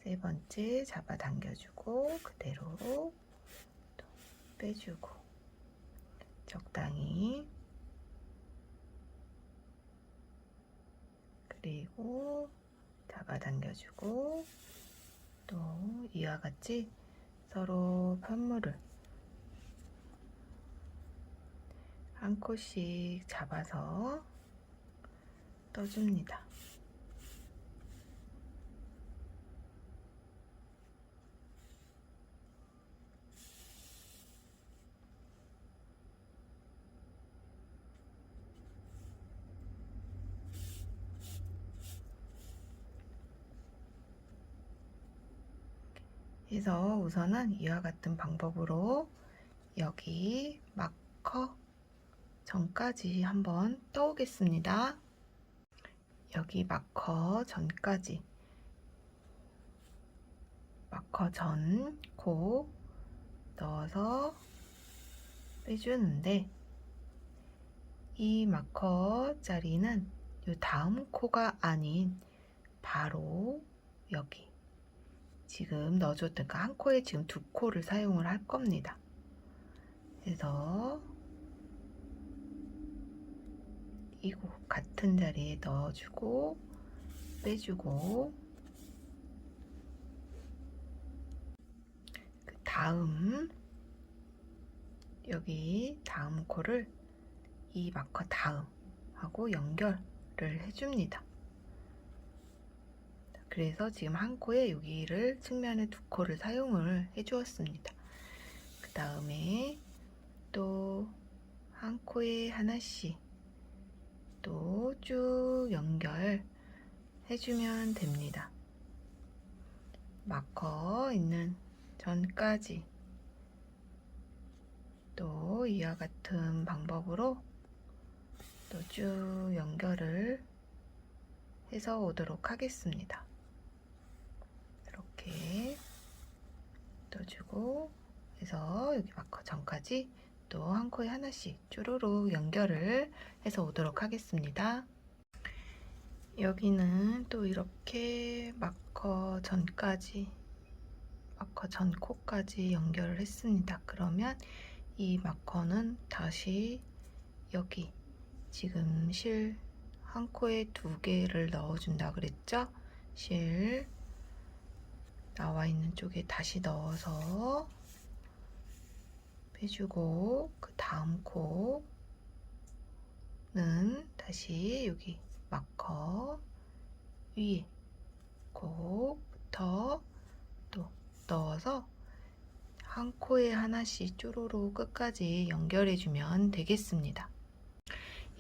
3번째 잡아 당겨주고 그대로 또 빼주고 적당히 그리고 잡아 당겨주고 또 이와 같이 서로 편물을 한 코씩 잡아서 떠줍니다. 해서 우선은 이와 같은 방법으로 여기 마커 전까지 한번 떠오겠습니다. 여기 마커 전까지 마커 전 코 넣어서 빼주는데 이 마커 자리는 이 다음 코가 아닌 바로 여기 지금 넣어줬던 그 한 코에 지금 두 코를 사용을 할 겁니다. 그래서 이곳 같은 자리에 넣어주고 빼주고 그 다음 여기 다음 코를 이 마커 다음 하고 연결을 해줍니다. 그래서 지금 한 코에 여기를 측면에 두 코를 사용을 해 주었습니다. 그 다음에 또 한 코에 하나씩 또 쭉 연결 해주면 됩니다. 마커 있는 전까지 또 이와 같은 방법으로 또 쭉 연결을 해서 오도록 하겠습니다. 이렇게 떠주고 해서 여기 마커 전까지 또 한 코에 하나씩 쭈루룩 연결을 해서 오도록 하겠습니다. 여기는 또 이렇게 마커 전까지 마커 전 코까지 연결을 했습니다. 그러면 이 마커는 다시 여기 지금 실 한 코에 두 개를 넣어준다 그랬죠? 실 나와 있는 쪽에 다시 넣어서 빼주고 그 다음 코는 다시 여기 마커 위에 코부터 또 넣어서 한 코에 하나씩 쭈루루 끝까지 연결해주면 되겠습니다.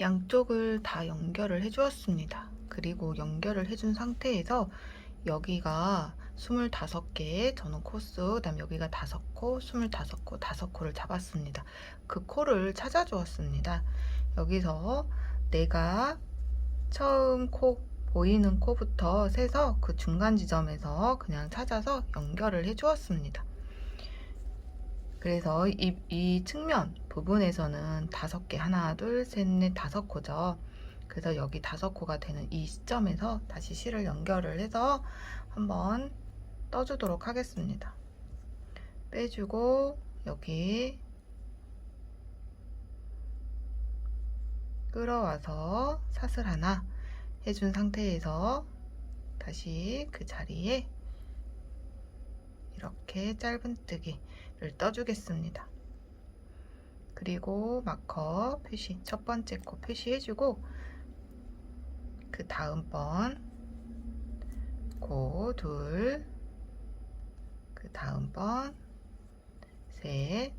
양쪽을 다 연결을 해 주었습니다. 그리고 연결을 해준 상태에서 여기가 25개 저는 코수, 그 다음 여기가 5코, 25코, 5코를 잡았습니다. 그 코를 찾아 주었습니다. 여기서 내가 처음 코 보이는 코부터 세서 그 중간 지점에서 그냥 찾아서 연결을 해 주었습니다. 그래서 이 측면 부분에서는 5개, 하나, 둘, 셋, 넷, 5코죠. 그래서 여기 5코가 되는 이 시점에서 다시 실을 연결을 해서 한번 떠주도록 하겠습니다. 빼주고 여기 끌어와서 사슬 하나 해준 상태에서 다시 그 자리에 이렇게 짧은뜨기를 떠주겠습니다. 그리고 마커 표시, 첫 번째 코 표시해주고 그 다음번 코 둘, 그 다음번 셋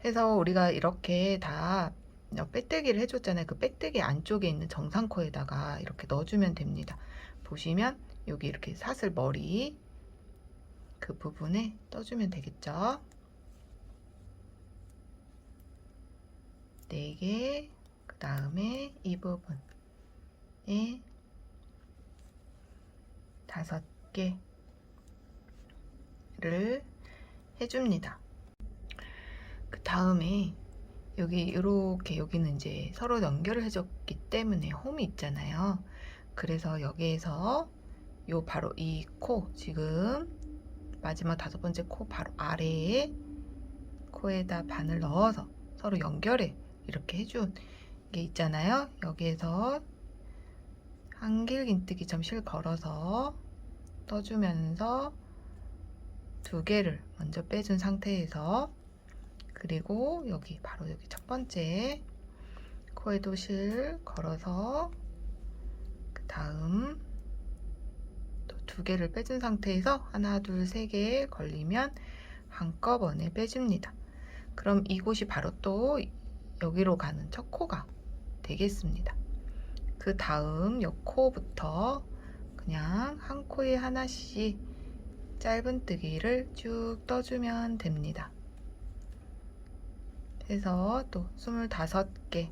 해서 우리가 이렇게 다 빼뜨기를 해줬잖아요. 그 빼뜨기 안쪽에 있는 정상코에다가 이렇게 넣어주면 됩니다. 보시면 여기 이렇게 사슬 머리 그 부분에 떠주면 되겠죠. 4개, 그 다음에 이 부분에 5개를 해줍니다. 그 다음에 여기 이렇게 여기는 이제 서로 연결을 해줬기 때문에 홈이 있잖아요. 그래서 여기에서 요 바로 이 코 지금 마지막 5번째 코 바로 아래에 코에다 바늘 넣어서 서로 연결해 이렇게 해준 게 있잖아요. 여기에서 한길긴뜨기점 실 걸어서 떠주면서 2개를 먼저 빼준 상태에서 그리고 여기 바로 여기 첫 번째 코에도 실 걸어서 그 다음 또 2개를 빼준 상태에서 하나, 둘, 3개 걸리면 한꺼번에 빼줍니다. 그럼 이곳이 바로 또 여기로 가는 첫 코가 되겠습니다. 그 다음 옆 코부터 그냥 한 코에 하나씩 짧은뜨기를 쭉 떠주면 됩니다. 해서 또 25개의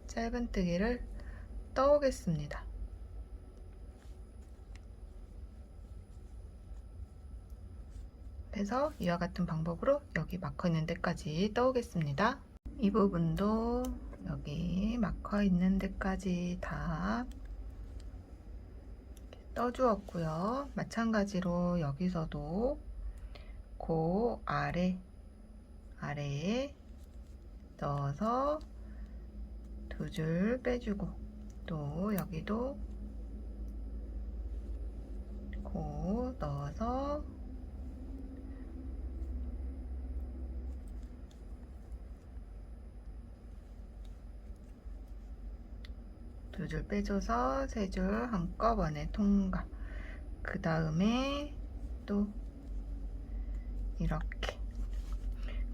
짧은뜨기를 떠오겠습니다. 그래서 이와 같은 방법으로 여기 마커 있는 데까지 떠오겠습니다. 이 부분도 여기 마커 있는 데까지 다 떠주었고요. 마찬가지로 여기서도 그 아래에 넣어서 2줄 빼주고, 또 여기도 고 넣어서 두 줄 빼줘서 3줄 한꺼번에 통과. 그 다음에 또 이렇게.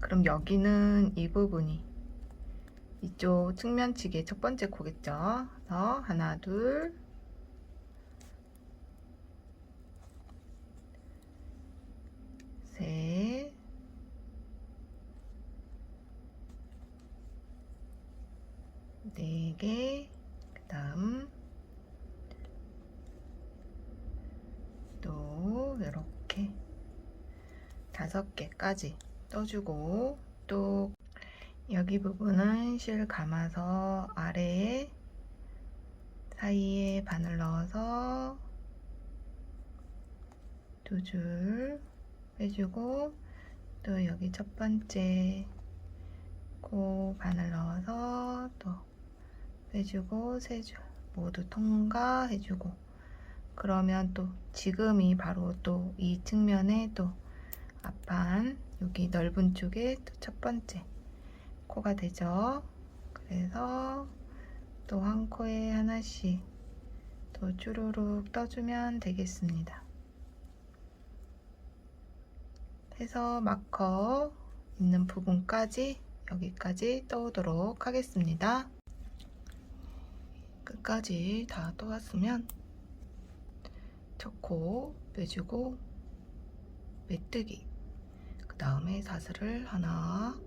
그럼 여기는 이 부분이 이쪽 측면치기의 첫 번째 코겠죠. 그래서 하나, 둘, 셋, 네 개, 그 다음 또 이렇게 5개까지 떠주고, 또 여기 부분은 실 감아서 아래에 사이에 바늘 넣어서 2줄 빼주고, 또 여기 첫 번째 코 바늘 넣어서 또 빼주고 3줄 모두 통과해주고, 그러면 또 지금이 바로 또 이 측면에 또 앞판 여기 넓은 쪽에 또 첫 번째 코가 되죠. 그래서 또 한 코에 하나씩 또 주르륵 떠주면 되겠습니다. 해서 마커 있는 부분까지 여기까지 떠오도록 하겠습니다. 끝까지 다 떠왔으면 첫 코 빼주고 메뜨기, 그 다음에 사슬을 하나,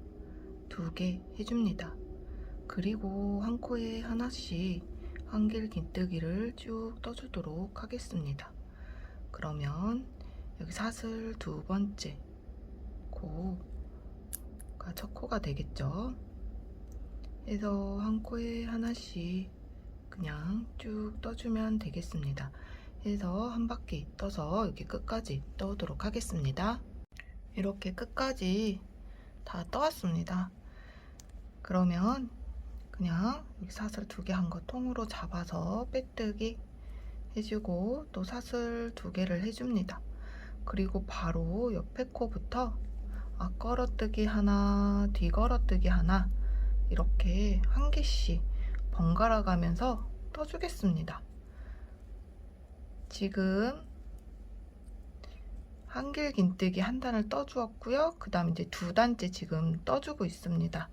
2개 해줍니다. 그리고 한 코에 하나씩 한길 긴뜨기를 쭉 떠주도록 하겠습니다. 그러면 여기 사슬 2번째 코가 첫 코가 되겠죠. 그래서 한 코에 하나씩 그냥 쭉 떠주면 되겠습니다. 해서 한 바퀴 떠서 여기 끝까지 떠오도록 하겠습니다. 이렇게 끝까지 다 떠왔습니다. 그러면 그냥 여기 사슬 2개 한 거 통으로 잡아서 빼뜨기 해주고, 또 사슬 2개를 해줍니다. 그리고 바로 옆에 코부터 앞걸어뜨기 하나, 뒤걸어뜨기 하나, 이렇게 한 개씩 번갈아 가면서 떠주겠습니다. 지금 한길 긴뜨기 한 단을 떠주었고요. 그 다음 이제 2단째 지금 떠주고 있습니다.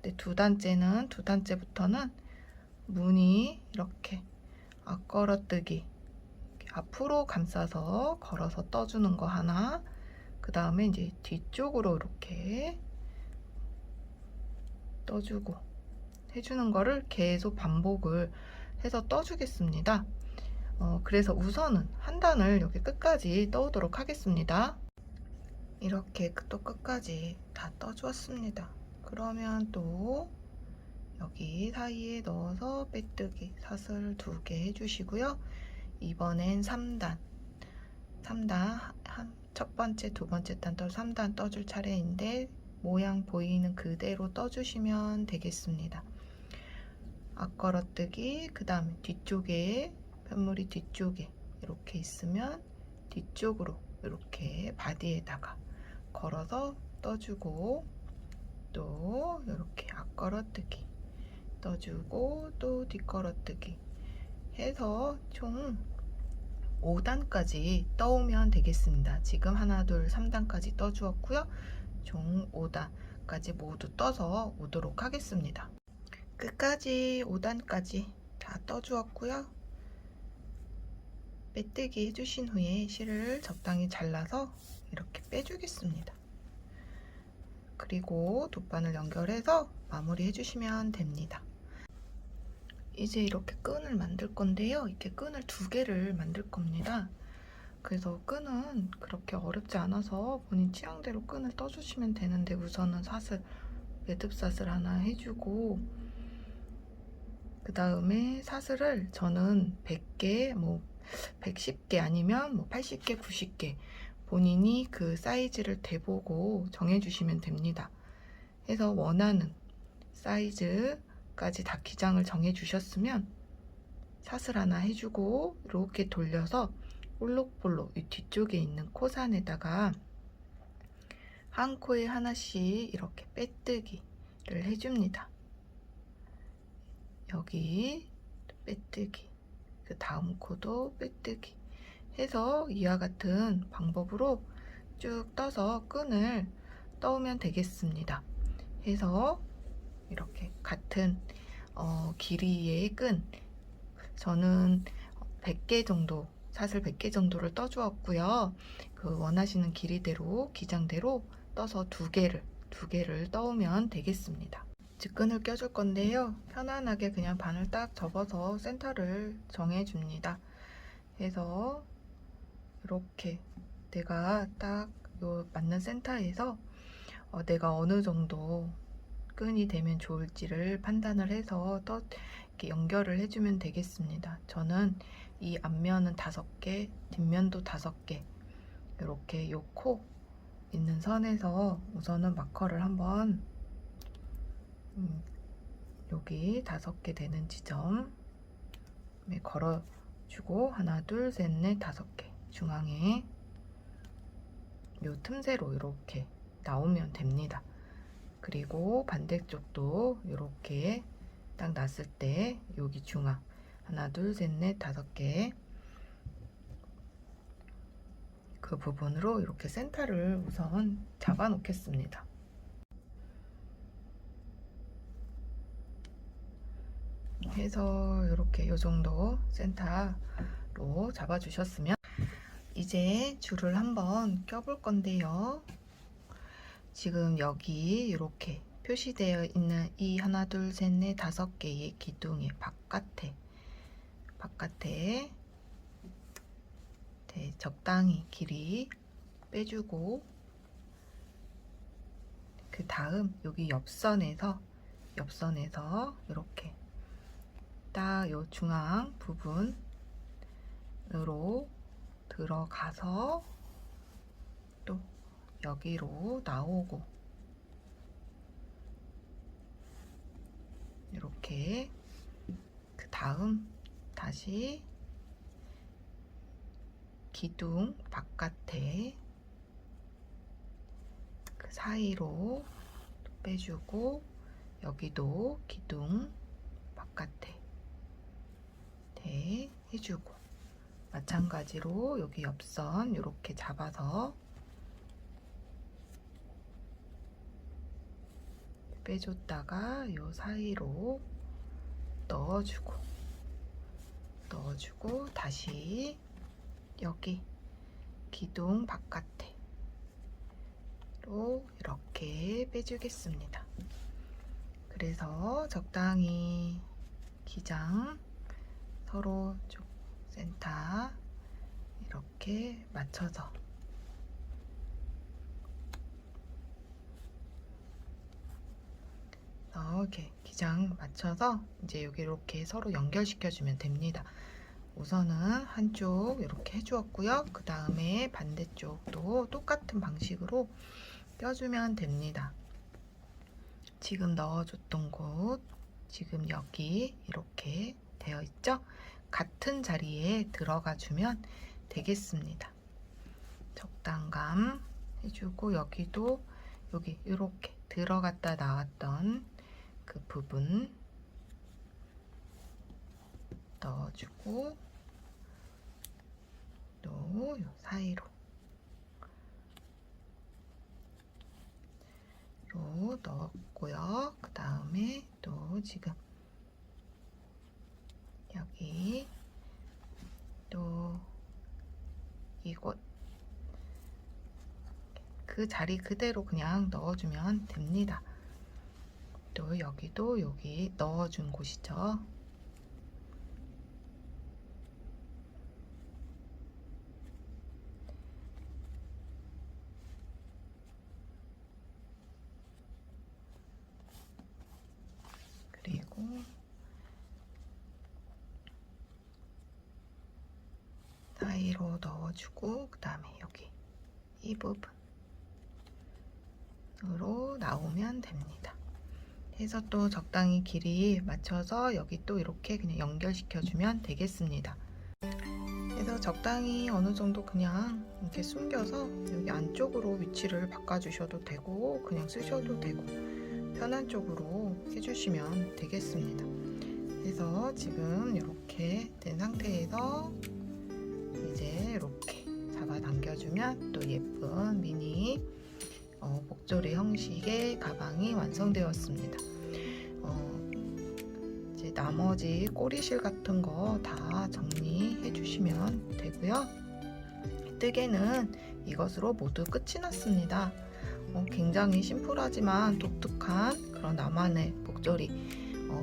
근데 2단째부터는 무늬 이렇게 앞걸어뜨기 앞으로 감싸서 걸어서 떠주는 거 하나, 그 다음에 이제 뒤쪽으로 이렇게 떠주고 해주는 거를 계속 반복을 해서 떠주겠습니다. 그래서 우선은 한 단을 여기 끝까지 떠오도록 하겠습니다. 이렇게 또 끝까지 다 떠주었습니다. 그러면 또 여기 사이에 넣어서 빼뜨기 사슬 2개 해주시고요. 이번엔 3단 첫 번째, 두 번째 단 3단 떠줄 차례인데 모양 보이는 그대로 떠주시면 되겠습니다. 앞걸어뜨기, 그 다음에 뒤쪽에 편물이 뒤쪽에 이렇게 있으면 뒤쪽으로 이렇게 바디에다가 걸어서 떠주고, 또 이렇게 앞걸어뜨기 떠주고, 또 뒷걸어뜨기 해서 총 5단까지 떠오면 되겠습니다. 지금 하나, 둘, 3단까지 떠주었고요. 총 5단까지 모두 떠서 오도록 하겠습니다. 끝까지 5단까지 다 떠주었고요. 빼뜨기 해주신 후에 실을 적당히 잘라서 이렇게 빼주겠습니다. 그리고 돗바늘 연결해서 마무리 해주시면 됩니다. 이제 이렇게 끈을 만들 건데요. 이렇게 끈을 2개를 만들 겁니다. 그래서 끈은 그렇게 어렵지 않아서 본인 취향대로 끈을 떠주시면 되는데, 우선은 사슬, 매듭사슬 하나 해주고, 그 다음에 사슬을 저는 100개, 110개 아니면 80개, 90개 본인이 그 사이즈를 대보고 정해주시면 됩니다. 해서 원하는 사이즈까지 다 기장을 정해주셨으면 사슬 하나 해주고 이렇게 돌려서 볼록볼록 이 뒤쪽에 있는 코산에다가 한 코에 하나씩 이렇게 빼뜨기를 해줍니다. 여기 빼뜨기, 그 다음 코도 빼뜨기 해서 이와 같은 방법으로 쭉 떠서 끈을 떠오면 되겠습니다. 해서 이렇게 같은 길이의 끈, 저는 100개 정도, 사슬 100개 정도를 떠주었고요. 그 원하시는 길이대로, 기장대로 떠서 2개를 떠오면 되겠습니다. 끈을 껴줄 건데요. 편안하게 그냥 바늘 딱 접어서 센터를 정해줍니다. 해서 이렇게 내가 딱 요 맞는 센터에서 내가 어느 정도 끈이 되면 좋을지를 판단을 해서 이렇게 연결을 해주면 되겠습니다. 저는 이 앞면은 5개, 뒷면도 5개, 이렇게 요 코 있는 선에서 우선은 마커를 한번 여기 5개 되는 지점에 걸어주고 하나, 둘, 셋, 넷, 5개 중앙에 요 틈새로 이렇게 나오면 됩니다. 그리고 반대쪽도 이렇게 딱 놨을 때 여기 중앙 하나, 둘, 셋, 넷, 5개 그 부분으로 이렇게 센터를 우선 잡아 놓겠습니다. 해서 이렇게 요 정도 센터로 잡아 주셨으면 이제 줄을 한번 껴볼 건데요. 지금 여기 이렇게 표시되어 있는 이 하나, 둘, 셋, 넷, 5개의 기둥의 바깥에 적당히 길이 빼주고, 그 다음 여기 옆선에서 이렇게 딱 요 중앙 부분으로 들어가서 또 여기로 나오고, 이렇게 그 다음 다시 기둥 바깥에 그 사이로 빼주고, 여기도 기둥 바깥에 해주고, 마찬가지로 여기 옆선 이렇게 잡아서 빼줬다가 요 사이로 넣어주고 다시 여기 기둥 바깥에로 이렇게 빼주겠습니다. 그래서 적당히 기장 서로 쪽 센터 이렇게 맞춰서 이렇게 기장 맞춰서 이제 여기 이렇게 서로 연결시켜 주면 됩니다. 우선은 한쪽 이렇게 해주었고요. 그 다음에 반대쪽도 똑같은 방식으로 껴주면 됩니다. 지금 넣어줬던 곳, 지금 여기 이렇게 되어 있죠? 같은 자리에 들어가 주면 되겠습니다. 적당감 해주고, 여기도 여기 이렇게 들어갔다 나왔던 그 부분 넣어주고, 또 요 사이로 넣었고요. 그 다음에 또 지금 여기 또 이곳 그 자리 그대로 그냥 넣어주면 됩니다. 또 여기도 여기 넣어준 곳이죠. 그리고 사이로 넣어주고 그 다음에 여기 이 부분으로 나오면 됩니다. 해서 또 적당히 길이 맞춰서 여기 또 이렇게 그냥 연결시켜주면 되겠습니다. 그래서 적당히 어느 정도 그냥 이렇게 숨겨서 여기 안쪽으로 위치를 바꿔주셔도 되고 그냥 쓰셔도 되고 편한 쪽으로 해주시면 되겠습니다. 그래서 지금 이렇게 된 상태에서 이제 이렇게 잡아당겨주면 또 예쁜 미니 목조리 형식의 가방이 완성되었습니다. 이제 나머지 꼬리실 같은 거 다 정리해 주시면 되고요. 뜨개는 이것으로 모두 끝이 났습니다. 굉장히 심플하지만 독특한 그런 나만의 목조리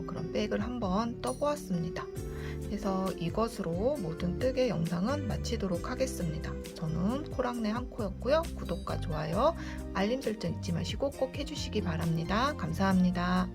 그런 백을 한번 떠보았습니다. 그래서 이것으로 모든 뜨개 영상은 마치도록 하겠습니다. 저는 코랑네 한코였고요. 구독과 좋아요, 알림 설정 잊지 마시고 꼭 해주시기 바랍니다. 감사합니다.